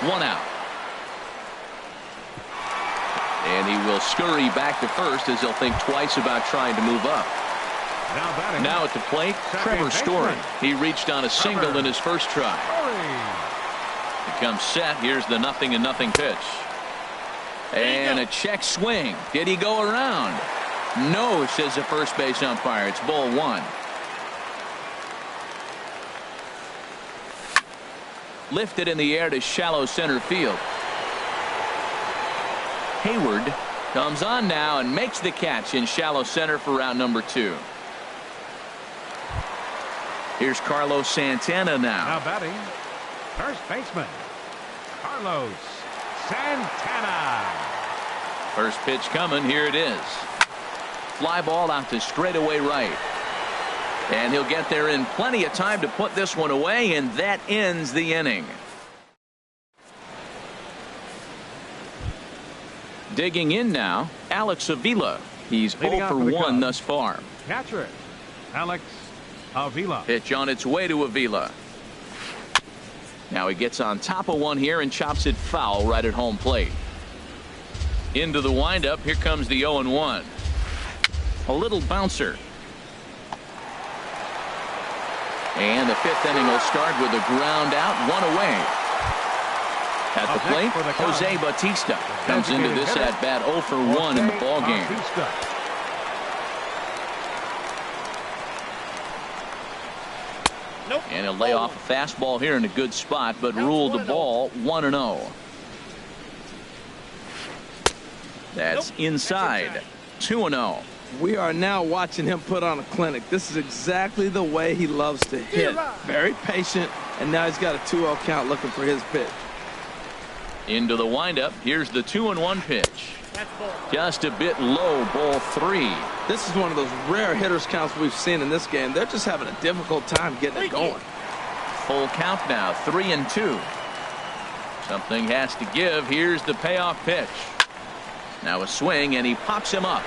1 out. And he will scurry back to first as he'll think twice about trying to move up. Now at the plate, Trevor Story. He reached on a single in his first try. He comes set. Here's the 0-0 pitch. And a check swing. Did he go around? No, says the first base umpire. It's ball 1. Lifted in the air to shallow center field. Hayward comes on now and makes the catch in shallow center for round number 2. Here's Carlos Santana now. Now batting, first baseman, Carlos Santana. First pitch coming. Here it is. Fly ball out to straightaway right. And he'll get there in plenty of time to put this one away, and that ends the inning. Digging in now, Alex Avila. He's 0 for 1 thus far. Catcher, Alex Avila. Pitch on its way to Avila. Now he gets on top of one here and chops it foul right at home plate. Into the windup. Here comes the 0-1. A little bouncer. And the fifth inning will start with a ground out, one away. At the plate, Jose Bautista comes into this at bat 0 for 1 in the ball game. And he'll lay off a fastball here in a good spot, but ruled the ball 1-0. That's inside. 2-0. We are now watching him put on a clinic. This is exactly the way he loves to hit. Very patient, and now he's got a 2-0 count looking for his pitch. Into the windup. Here's the 2-1 pitch. Just a bit low, ball 3. This is one of those rare hitters counts we've seen in this game. They're just having a difficult time getting it going. Full count now, 3-2. Something has to give. Here's the payoff pitch. Now a swing, and he pops him up.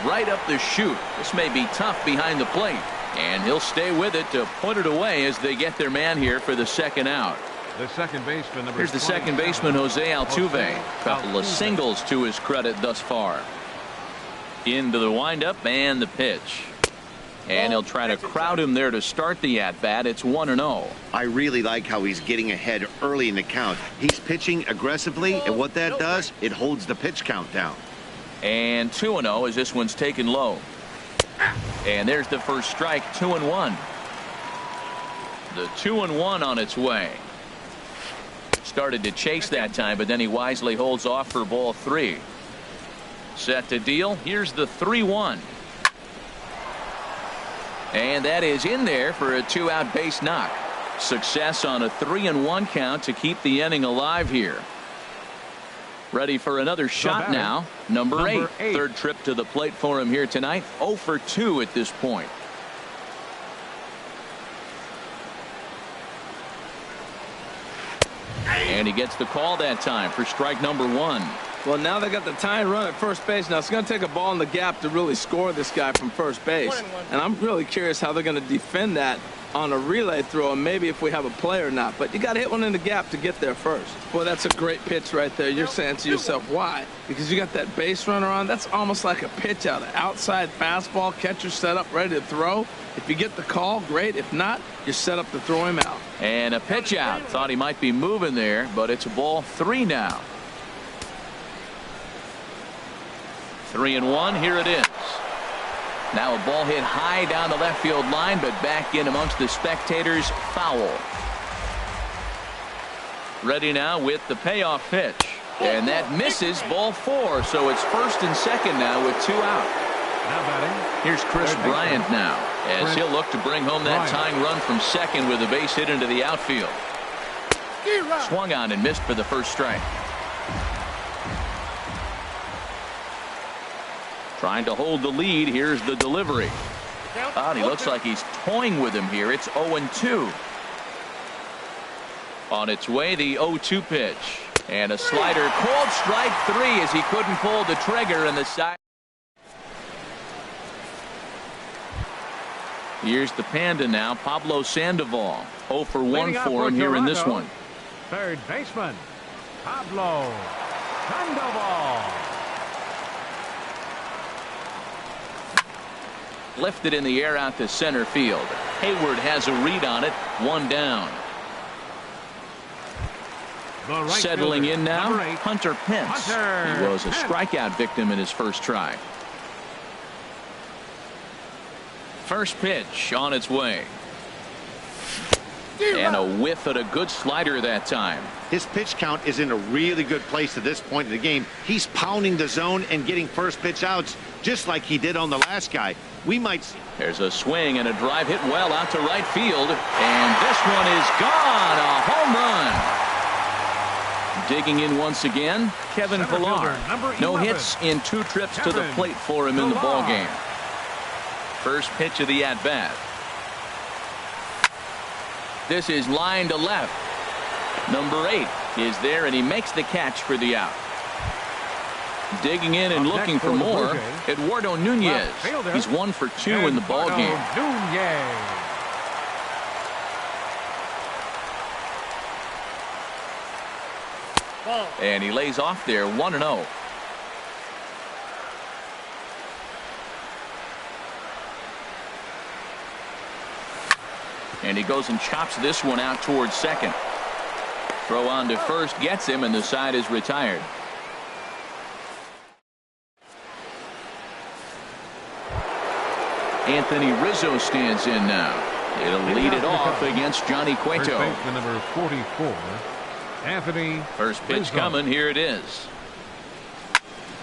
Right up the chute. This may be tough behind the plate. And he'll stay with it to put it away as they get their man here for the second out. The second baseman, number Here's the second baseman, Jose Altuve. Couple of singles to his credit thus far. Into the windup and the pitch. And he'll try to crowd him there to start the at-bat. It's 1-0. I really like how he's getting ahead early in the count. He's pitching aggressively, and what that does, it holds the pitch count down. And 2-0 as this one's taken low. And there's the first strike, 2-1. The 2-1 on its way. Started to chase that time, but then he wisely holds off for ball 3. Set to deal. Here's the 3-1. And that is in there for a 2-out base knock. Success on a 3-1 count to keep the inning alive here. Ready for another shot now. Number 8. Third trip to the plate for him here tonight. 0 for 2 at this point. And he gets the call that time for strike number 1. Well, now they got the tying run at first base. Now it's going to take a ball in the gap to really score this guy from first base. And I'm really curious how they're going to defend that on a relay throw, and maybe if we have a play or not. But you got to hit one in the gap to get there first. Boy, that's a great pitch right there. You're saying to yourself, why? Because you got that base runner on. That's almost like a pitch out. An outside fastball, catcher set up, ready to throw. If you get the call, great. If not, you're set up to throw him out. And a pitch out. Thought he might be moving there, but it's a ball 3 now. 3-1. Here it is. Now a ball hit high down the left field line, but back in amongst the spectators. Foul. Ready now with the payoff pitch. And that misses, ball 4. So it's first and second now with 2 out. Now batting. Here's Chris Bryant now, as he'll look to bring home that tying run from second with a base hit into the outfield. Swung on and missed for the first strike. Trying to hold the lead. Here's the delivery. He looks like he's toying with him here. It's 0-2. On its way, the 0-2 pitch. And a slider. Called strike 3 as he couldn't pull the trigger in the side. Here's the Panda now, Pablo Sandoval. 0 for 1 for him here in this one. Third baseman, Pablo Sandoval. Lifted in the air out to center field. Hayward has a read on it. 1 down. Right Settling fielder, in now, number 8, Hunter Pence. He was a strikeout victim in his first try. First pitch on its way. And a whiff at a good slider that time. His pitch count is in a really good place at this point in the game. He's pounding the zone and getting first pitch outs just like he did on the last guy. We might see. There's a swing and a drive hit well out to right field. And this one is gone. A home run. Digging in once again, Kevin Center Pillar. fielder, number No 11. hits in 2 trips to the Kevin plate for him in the ball Pillar. game. First pitch of the at-bat. This is line to left. Number 8 is there, and he makes the catch for the out. Digging in and Up looking next for for the more, Blue Jays, Eduardo Nunez. left fielder, He's 1 for 2 in the ball Eduardo game. Nunez. And he lays off there 1-0. And he goes and chops this one out towards second. Throw on to first gets him, and the side is retired. Anthony Rizzo stands in now. It'll lead it off against Johnny First Cueto. baseman number 44, Anthony First pitch Rizzo. coming. Here it is.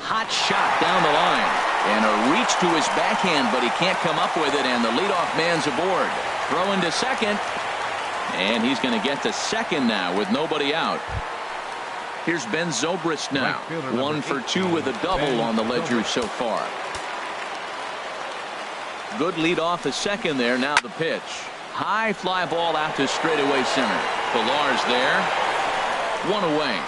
Hot shot down the line. And a reach to his backhand, but he can't come up with it, and the leadoff man's aboard. Throwing to second. And he's going to get to second now with nobody out. Here's Ben Zobrist now. Right fielder number 1 for 2 18, with a double Ben on the ledger Zobrist. so far. Good lead off the second there. Now the pitch. High fly ball out to straightaway center. Pillar's there. 1 away.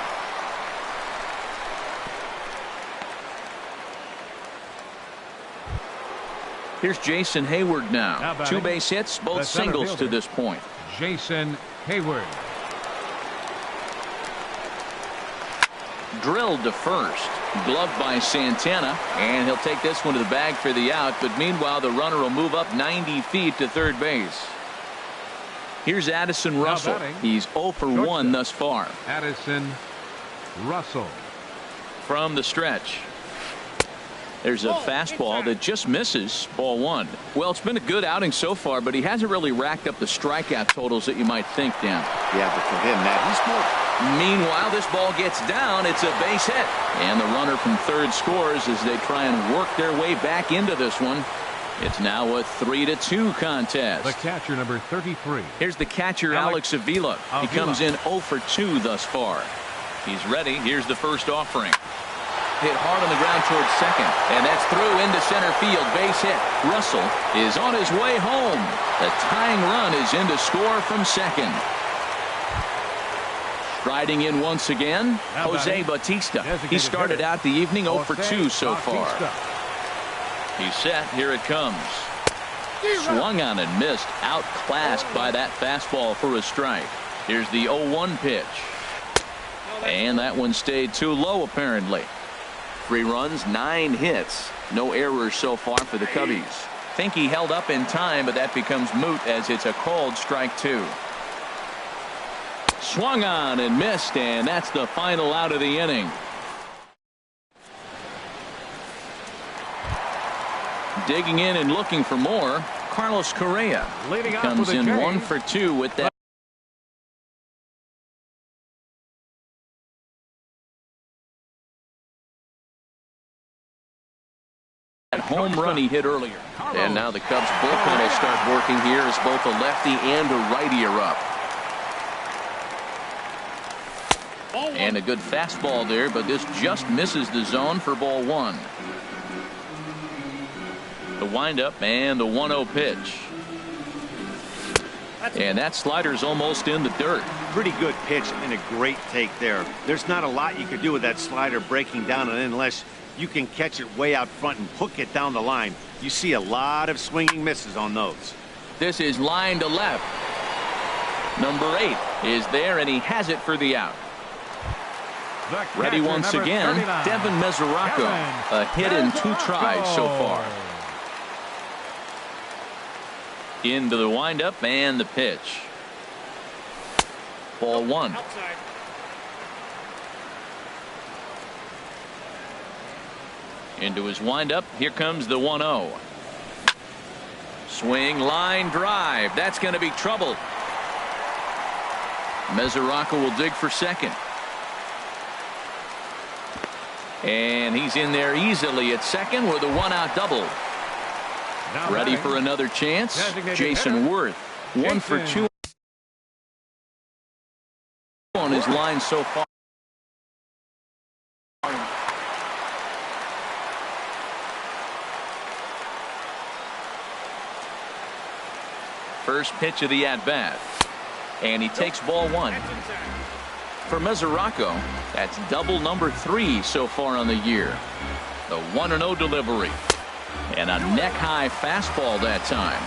Here's Jason Hayward now. Now batting, 2 base hits, both the center singles to fielder. this point. Jason Hayward. Drilled to first. Gloved by Santana, and he'll take this one to the bag for the out, but meanwhile the runner will move up 90 feet to third base. Here's Addison Russell. batting, He's 0 for 1 shortstop. thus far. Addison Russell. From the stretch. There's a fastball that just misses. Ball 1. Well, it's been a good outing so far, but he hasn't really racked up the strikeout totals that you might think, Dan. Yeah, but for him, Matt, he's more. Meanwhile, this ball gets down. It's a base hit. And the runner from third scores as they try and work their way back into this one. It's now a 3-2 contest. The catcher number 33. Here's the catcher, Alex Avila. He Avila. comes in 0 for 2 thus far. He's ready. Here's the first offering. Hit hard on the ground towards second. And that's through into center field. Base hit. Russell is on his way home. The tying run is in to score from second. Striding in once again, Now Jose batting, Bautista. He designated started hitter, out the evening 0 for Jose 2 so far. Bautista. He's set. Here it comes. Swung on and missed. Outclassed by that fastball for a strike. Here's the 0-1 pitch. And that one stayed too low apparently. 3 runs, 9 hits. No errors so far for the Cubbies. Think he held up in time, but that becomes moot as it's a called strike 2. Swung on and missed, and that's the final out of the inning. Digging in and looking for more, Carlos Correa. Leading off Comes with a in J. 1 for 2 with that home run he hit earlier. And now the Cubs bullpen will start working here as both a lefty and a righty are up. And a good fastball there, but this just misses the zone for ball 1. The windup and the 1-0 pitch. And that slider's almost in the dirt. Pretty good pitch and a great take there. There's not a lot you could do with that slider breaking down, and unless you can catch it way out front and hook it down the line, you see a lot of swinging misses on those. This is line to left. Number 8 is there, and he has it for the out. The Ready catcher, once number again, 39. Devin Mesoraco. A hit in 2 tries so far. Into the windup and the pitch. Ball 1. Into his windup. Here comes the 1-0. Swing, line drive. That's going to be trouble. Mesoraco will dig for second. And he's in there easily at second with a 1-out double. Now Ready batting, for another chance. designated Jason hitter, Worth. 1 for Jason 2 on his line so far. First pitch of the at-bat. And he takes ball one. For Mesoraco, that's double number 3 so far on the year. The 1-0 delivery. And a neck-high fastball that time.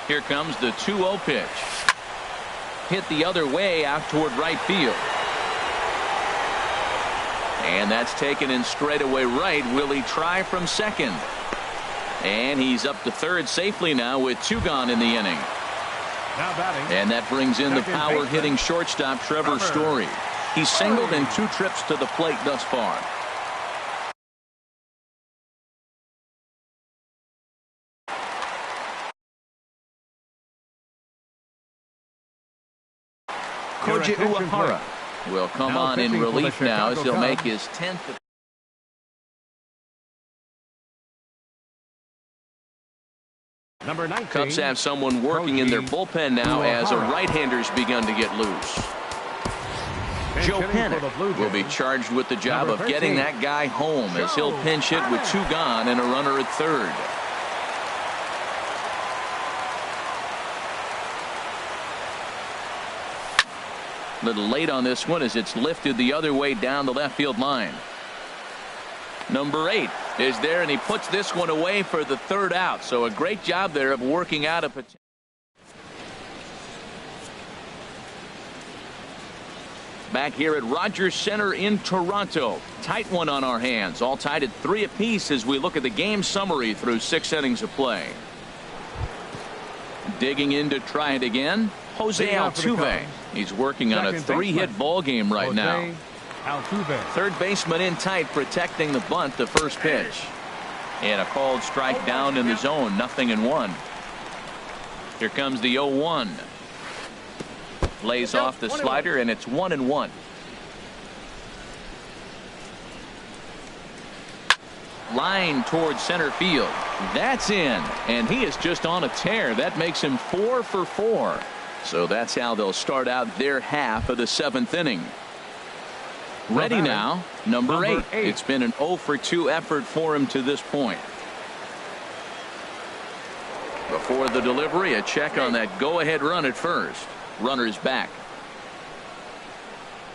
Here comes the 2-0 pitch. Hit the other way out toward right field. And that's taken in straightaway right. Will he try from second? And he's up to third safely now with 2 gone in the inning. Now batting. And that brings in the power-hitting shortstop Trevor Story. He's singled in 2 trips to the plate thus far. Koji Uehara will come on in relief now as he'll make his 10th. Number 19. Cubs have someone working in their bullpen now as a right-hander's begun to get loose. Joe Panik will be charged with the job of getting that guy home as he'll pinch hit with 2 gone and a runner at third. Little late on this one as it's lifted the other way down the left field line. Number 8 is there, and he puts this one away for the 3rd out. So a great job there of working out a potential. Back here at Rogers Center in Toronto. Tight one on our hands. All tied at 3 apiece as we look at the game summary through 6 innings of play. Digging in to try it again, Jose Altuve. He's working on a 3-hit ball game right now. Third baseman in tight, protecting the bunt, the first pitch. And a called strike down in the zone, 0-1. Here comes the 0-1. Lays off the slider, and it's 1-1. Line towards center field. That's in, and he is just on a tear. That makes him 4 for 4. So that's how they'll start out their half of the 7th inning. Ready now, number 8. It's been an 0 for 2 effort for him to this point. Before the delivery, a check on that go-ahead run at first. Runner's back.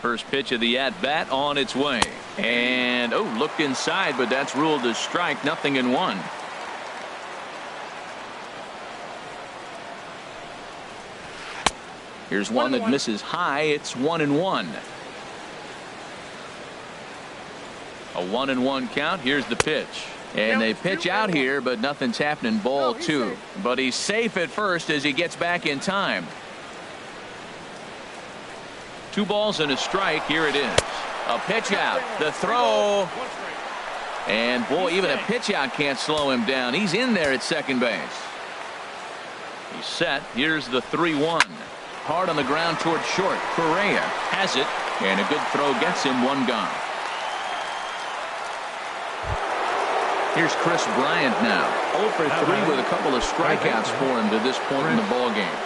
First pitch of the at-bat on its way. And, looked inside, but that's ruled a strike, 0-1. Here's one that misses high. It's 1-1. A 1-1 count. Here's the pitch. And they pitch out here, but nothing's happening. Ball 2. But he's safe at first as he gets back in time. 2 balls and a strike. Here it is. A pitch out. The throw. And boy, even a pitch out can't slow him down. He's in there at second base. He's set. Here's the 3-1. Hard on the ground toward short. Correa has it. And a good throw gets him 1 gone. Here's Chris Bryant now. 0 for 3 with a couple of strikeouts for him to this point in the ball game.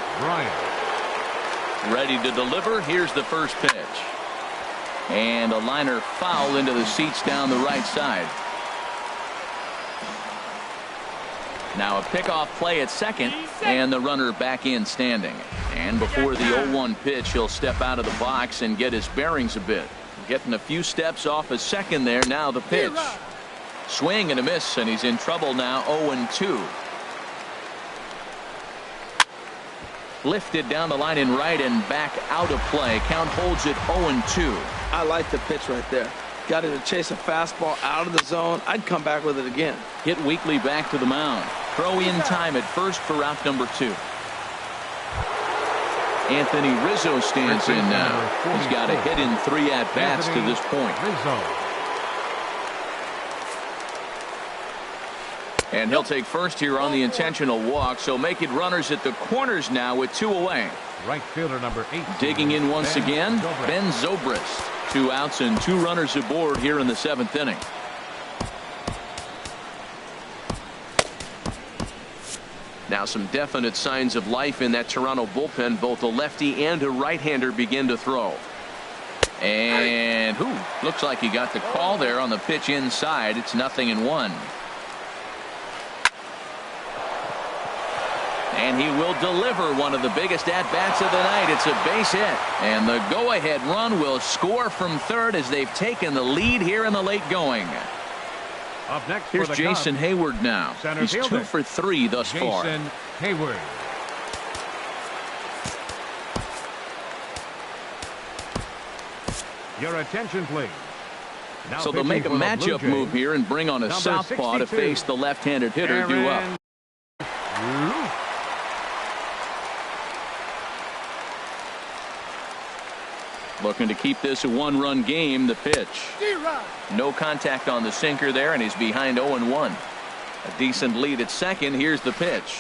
Ready to deliver. Here's the first pitch. And a liner foul into the seats down the right side. Now a pickoff play at second, and the runner back in standing. And before the 0-1 pitch, he'll step out of the box and get his bearings a bit. Getting a few steps off a second there. Now the pitch. Swing and a miss, and he's in trouble now. 0-2. Lifted down the line in right and back out of play. Count holds it 0-2. I like the pitch right there. Got him to chase a fastball out of the zone. I'd come back with it again. Hit weakly back to the mound. Throw in time at first for out number 2. Anthony Rizzo stands in now. He's got a hit in 3 at-bats to this point. And he'll take first here on the intentional walk, so make it runners at the corners now with 2 away. Right fielder number 8. Digging in once again, Ben Zobrist. 2 outs and 2 runners aboard here in the 7th inning. Now some definite signs of life in that Toronto bullpen. Both a lefty and a right-hander begin to throw. And looks like he got the call there on the pitch inside. It's 0-1. And he will deliver one of the biggest at-bats of the night. It's a base hit. And the go-ahead run will score from third as they've taken the lead here in the late going. Up next Here's for the Jason Cubs, Hayward now. center He's fielder, 2 for 3 thus far. Jason Hayward. Your attention, please. Now So they'll make a pitching for the Blue matchup move Jays, here and bring on a number southpaw to 62, face the left-handed hitter due up. Aaron Ruth. Looking to keep this a one-run game. The pitch. No contact on the sinker there, and he's behind 0-1. A decent lead at second. Here's the pitch.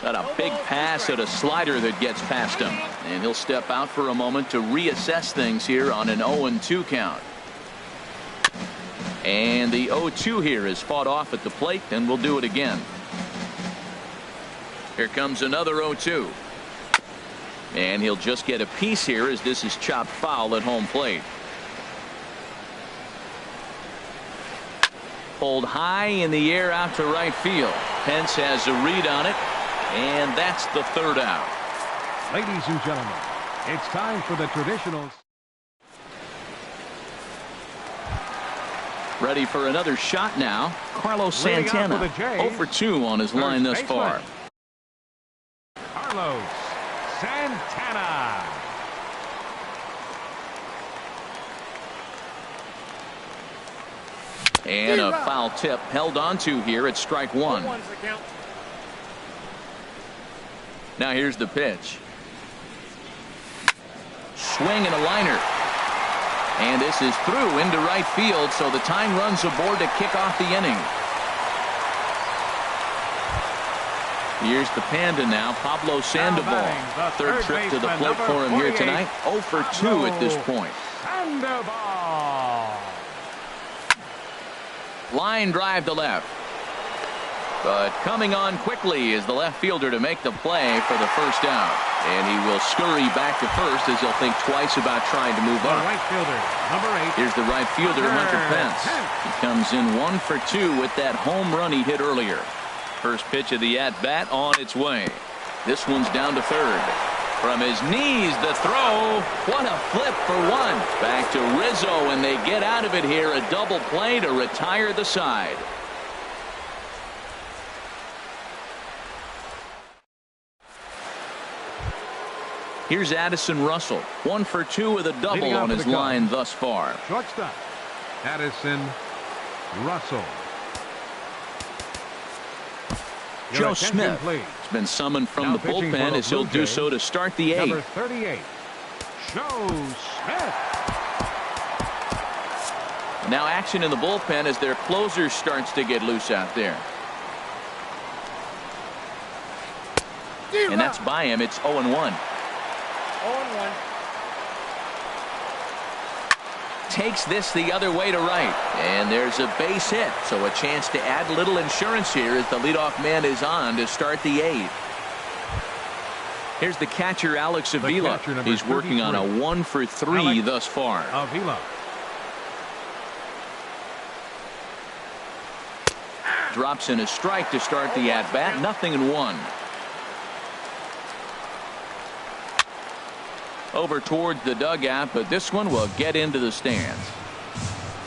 Got a big pass at a slider that gets past him. And he'll step out for a moment to reassess things here on an 0-2 count. And the 0-2 here is fought off at the plate, and we'll do it again. Here comes another 0-2. And he'll just get a piece here as this is chopped foul at home plate. Pulled high in the air out to right field. Pence has a read on it, and that's the third out. Ladies and gentlemen, it's time for the traditional. Ready for another shot now. Carlos Leading off Santana, for the Jays, 0 for 2 on his line thus far. Carlos Santana. And a foul tip held onto here at strike one. Now here's the pitch. Swing and a liner. And this is through into right field, so the tying runs aboard to kick off the inning. Here's the Panda now, Pablo Sandoval. Third trip to the plate for him here tonight. 0 for 2 at this point. Sandoval. Line drive to left. But coming on quickly is the left fielder to make the play for the first out. And he will scurry back to first as he'll think twice about trying to move The up. right fielder, number 8. Here's the right fielder, Hunter Pence. He comes in 1 for 2 with that home run he hit earlier. First pitch of the at-bat on its way. This one's down to third. From his knees, the throw. What a flip for one. Back to Rizzo, and they get out of it here. A double play to retire the side. Here's Addison Russell. 1 for 2 with a double on his line thus far. Shortstop, Addison Russell. Joe Smith has been summoned from the bullpen as he'll do so to start the 8th. Number 38, Joe Smith. Now action in the bullpen as their closer starts to get loose out there. And that's by him. It's 0-1. 0-1. Takes this the other way to right. And there's a base hit. So a chance to add a little insurance here as the leadoff man is on to start the 8th. Here's the catcher, Alex Avila. He's working on a 1 for 3 thus far. Avila. Drops in a strike to start the at-bat. 0-1. Over towards the dugout, but this one will get into the stands.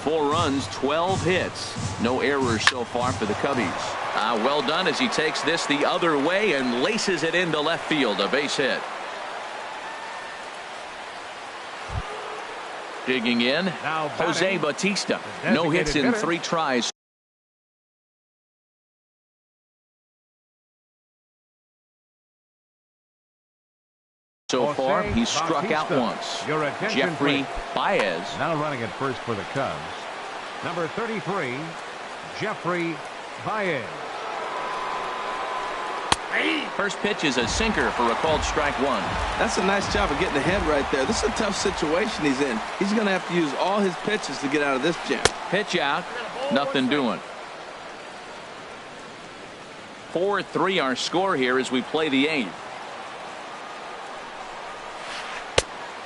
4 runs, 12 hits. No errors so far for the Cubbies. Well done as he takes this the other way and laces it into left field. A base hit. Digging in, Now Jose Bautista. No hits in 3 tries. So far, he's struck out once. Jeffrey Baez. Now running at first for the Cubs. Number 33, Jeffrey Baez. First pitch is a sinker for a called strike 1. That's a nice job of getting ahead right there. This is a tough situation he's in. He's going to have to use all his pitches to get out of this jam. Pitch out. Nothing doing. 4-3 our score here as we play the 8th.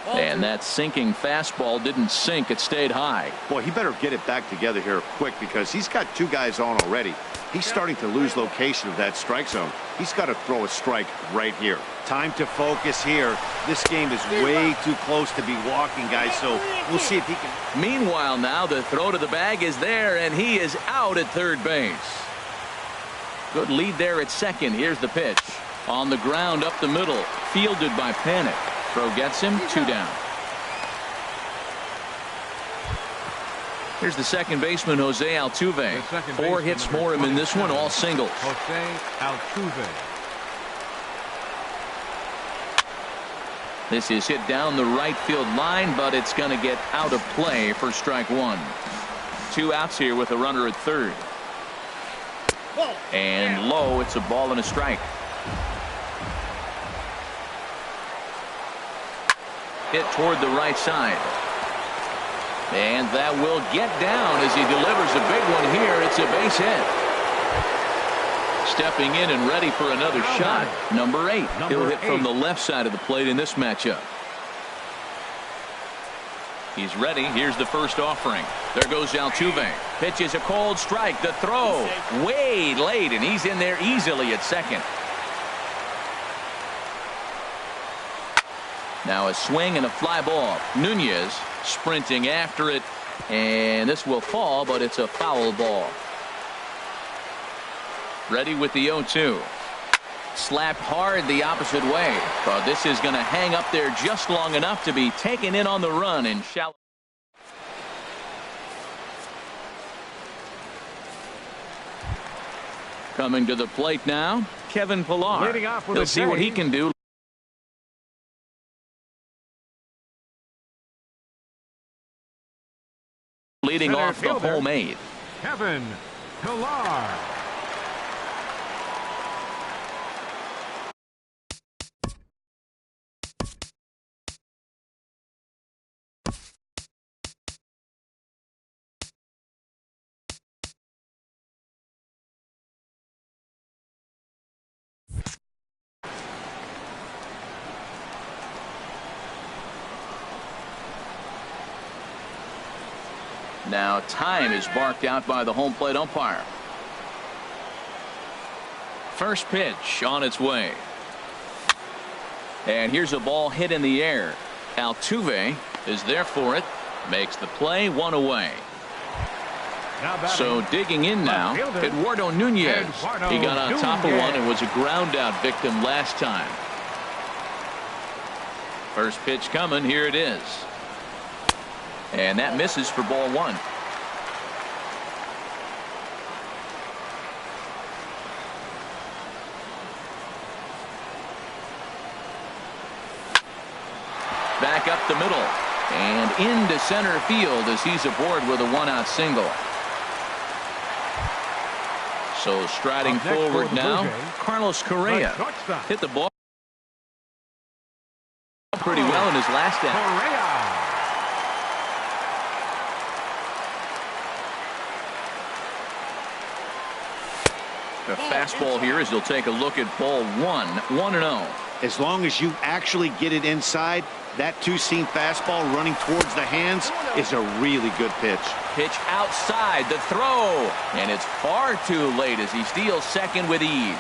And that sinking fastball didn't sink. It stayed high. Boy, he better get it back together here quick because he's got 2 guys on already. He's starting to lose location of that strike zone. He's got to throw a strike right here. Time to focus here. This game is way too close to be walking, guys, so we'll see if he can. Meanwhile, now the throw to the bag is there, and he is out at third base. Good lead there at second. Here's the pitch. On the ground up the middle. Fielded by Panic. Throw gets him. 2 down. Here's the second baseman, Jose Altuve. 4 hits for him in this one, all singles. Jose Altuve. This is hit down the right field line, but it's going to get out of play for strike 1. 2 outs here with a runner at third. And low, it's a ball and a strike. Hit toward the right side. And that will get down as he delivers a big one here. It's a base hit. Stepping in and ready for another shot. Number 8. He'll hit from the left side of the plate in this matchup. He's ready. Here's the first offering. There goes Altuve. Pitches a cold strike. The throw way late, and he's in there easily at second. Now a swing and a fly ball. Nunez sprinting after it, and this will fall, but it's a foul ball. Ready with the 0-2. Slapped hard the opposite way, but this is going to hang up there just long enough to be taken in on the run and shallow. Coming to the plate now, Kevin Pillar. He'll see what he can do. Leading off the homemade. Kevin Pillar. Now time is barked out by the home plate umpire. First pitch on its way. And here's a ball hit in the air. Altuve is there for it. Makes the play. 1 away. So digging in now, Eduardo Nunez. He got on top of one and was a ground out victim last time. First pitch coming. Here it is. And that misses for ball 1. Back up the middle and into center field as he's aboard with a 1-out single. So striding forward now, Carlos Correa hit the ball pretty well in his last out. The fastball here as he'll take a look at ball 1. 1-0. As long as you actually get it inside, that 2-seam fastball running towards the hands is a really good pitch. Pitch outside, the throw, and it's far too late as he steals second with ease.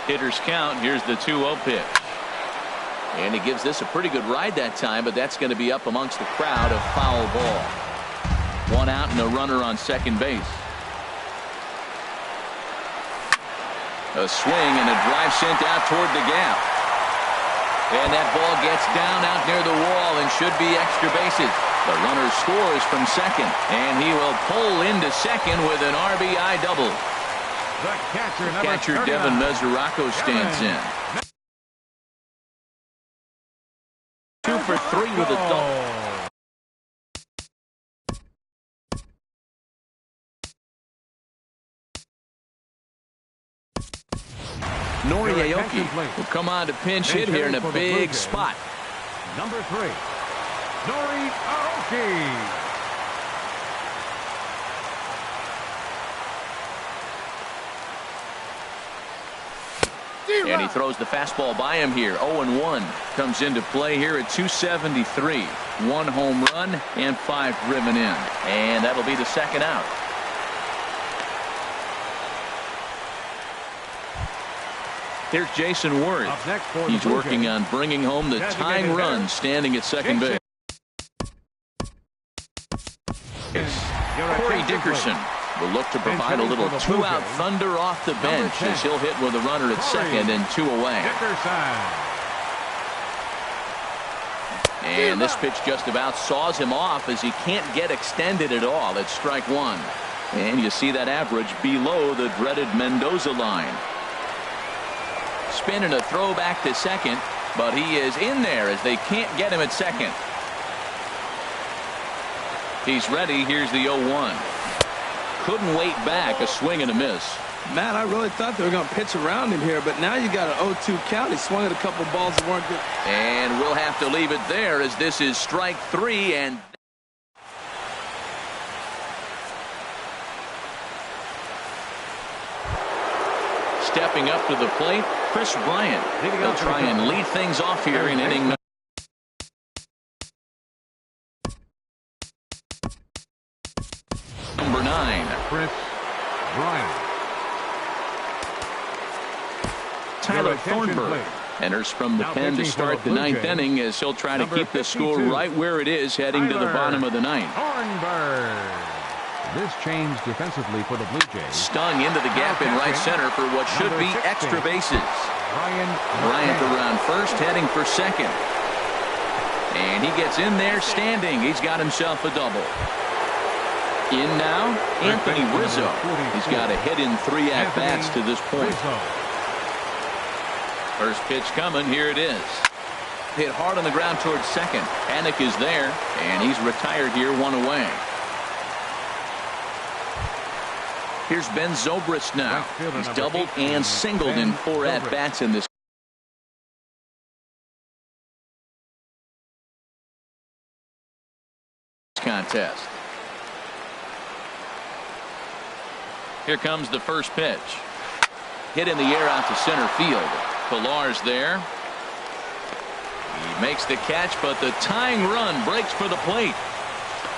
Hitters count. Here's the 2-0 pitch. And he gives this a pretty good ride that time, but that's going to be up amongst the crowd. A foul ball. 1 out and a runner on second base. A swing and a drive sent out toward the gap. And that ball gets down out near the wall and should be extra bases. The runner scores from second, and he will pull into second with an RBI double. The catcher Devin Mesoraco stands in. 2 for 3 with a double. Nomoony will come on to pinch hit here in a big spot. Number 3, Nomoony. And he throws the fastball by him here. 0-1 comes into play here at 273. 1 home run and 5 driven in. And that'll be the second out. Here's Jason Worth. He's working on bringing home the tying run, standing at second base. Corey Dickerson will look to provide a little 2-out thunder off the bench as he'll hit with a runner at second and 2 away. And this pitch just about saws him off as he can't get extended at all. It's strike 1. And you see that average below the dreaded Mendoza line. Spin and a throw back to second, but he is in there as they can't get him at second. He's ready. Here's the 0-1. Couldn't wait back. A swing and a miss. Matt, I really thought they were going to pitch around him here, but now you got an 0-2 count. He swung at a couple balls that weren't good. And we'll have to leave it there as this is strike 3. And stepping up to the plate, Chris Bryant. He'll try and lead things off here in inning number 9. Chris Bryant. Tyler Thornburg enters from the pen to start the 9th inning as he'll try to keep the score right where it is heading to the bottom of the 9th. Thornburg. This change defensively for the Blue Jays. Stung into the gap in right center for what should be extra bases. Bryant around first, heading for second. And he gets in there standing. He's got himself a double. In now, Anthony Rizzo. He's got a hit in 3 at-bats to this point. First pitch coming. Here it is. Hit hard on the ground towards second. Panik is there, and he's retired here, 1 away. Here's Ben Zobrist now. He's doubled and singled in 4 at-bats in this contest. Here comes the first pitch. Hit in the air out to center field. Pillar's there. He makes the catch, but the tying run breaks for the plate.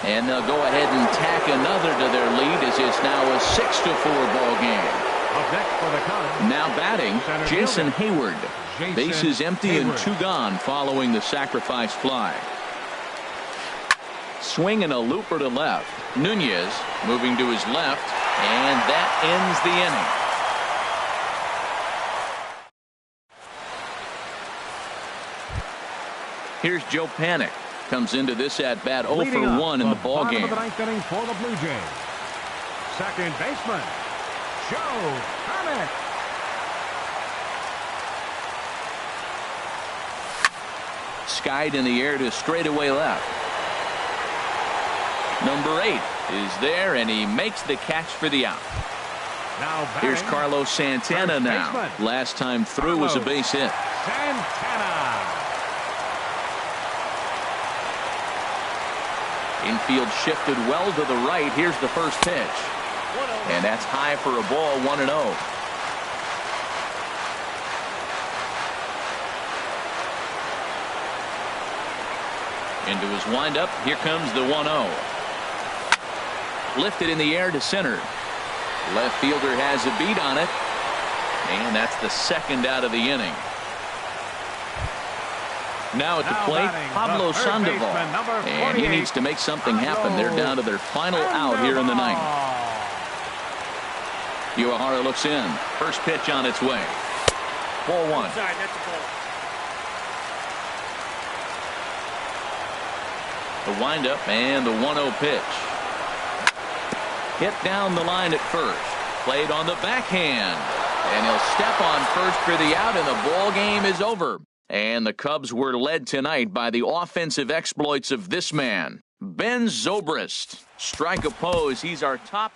And they'll go ahead and tack another to their lead as it's now a 6-4 ball game. Now batting, Jason Hayward. Bases empty and 2 gone following the sacrifice fly. Swing and a looper to left. Nunez moving to his left, and that ends the inning. Here's Joe Panik. Comes into this at bat 0 for 1 in the ball game. Of the 9th inning for the Blue Jays. Second baseman, Joe Panik. Skied in the air to straightaway left. Number 8 is there, and he makes the catch for the out. Now here's Carlos Santana now. Last time through was a base hit. Santana. Infield shifted well to the right. Here's the first pitch. And that's high for a ball, 1-0. Into his windup. Here comes the 1-0. Lifted in the air to center. Left fielder has a beat on it. And that's the second out of the inning. Now at the plate, Pablo Sandoval. And he needs to make something happen. They're down to their final out here in the 9th. Uehara looks in. First pitch on its way. Ball 1. The windup and the 1-0 pitch. Hit down the line at first. Played on the backhand. And he'll step on first for the out, and the ball game is over. And the Cubs were led tonight by the offensive exploits of this man, Ben Zobrist. Strike oppose. He's our top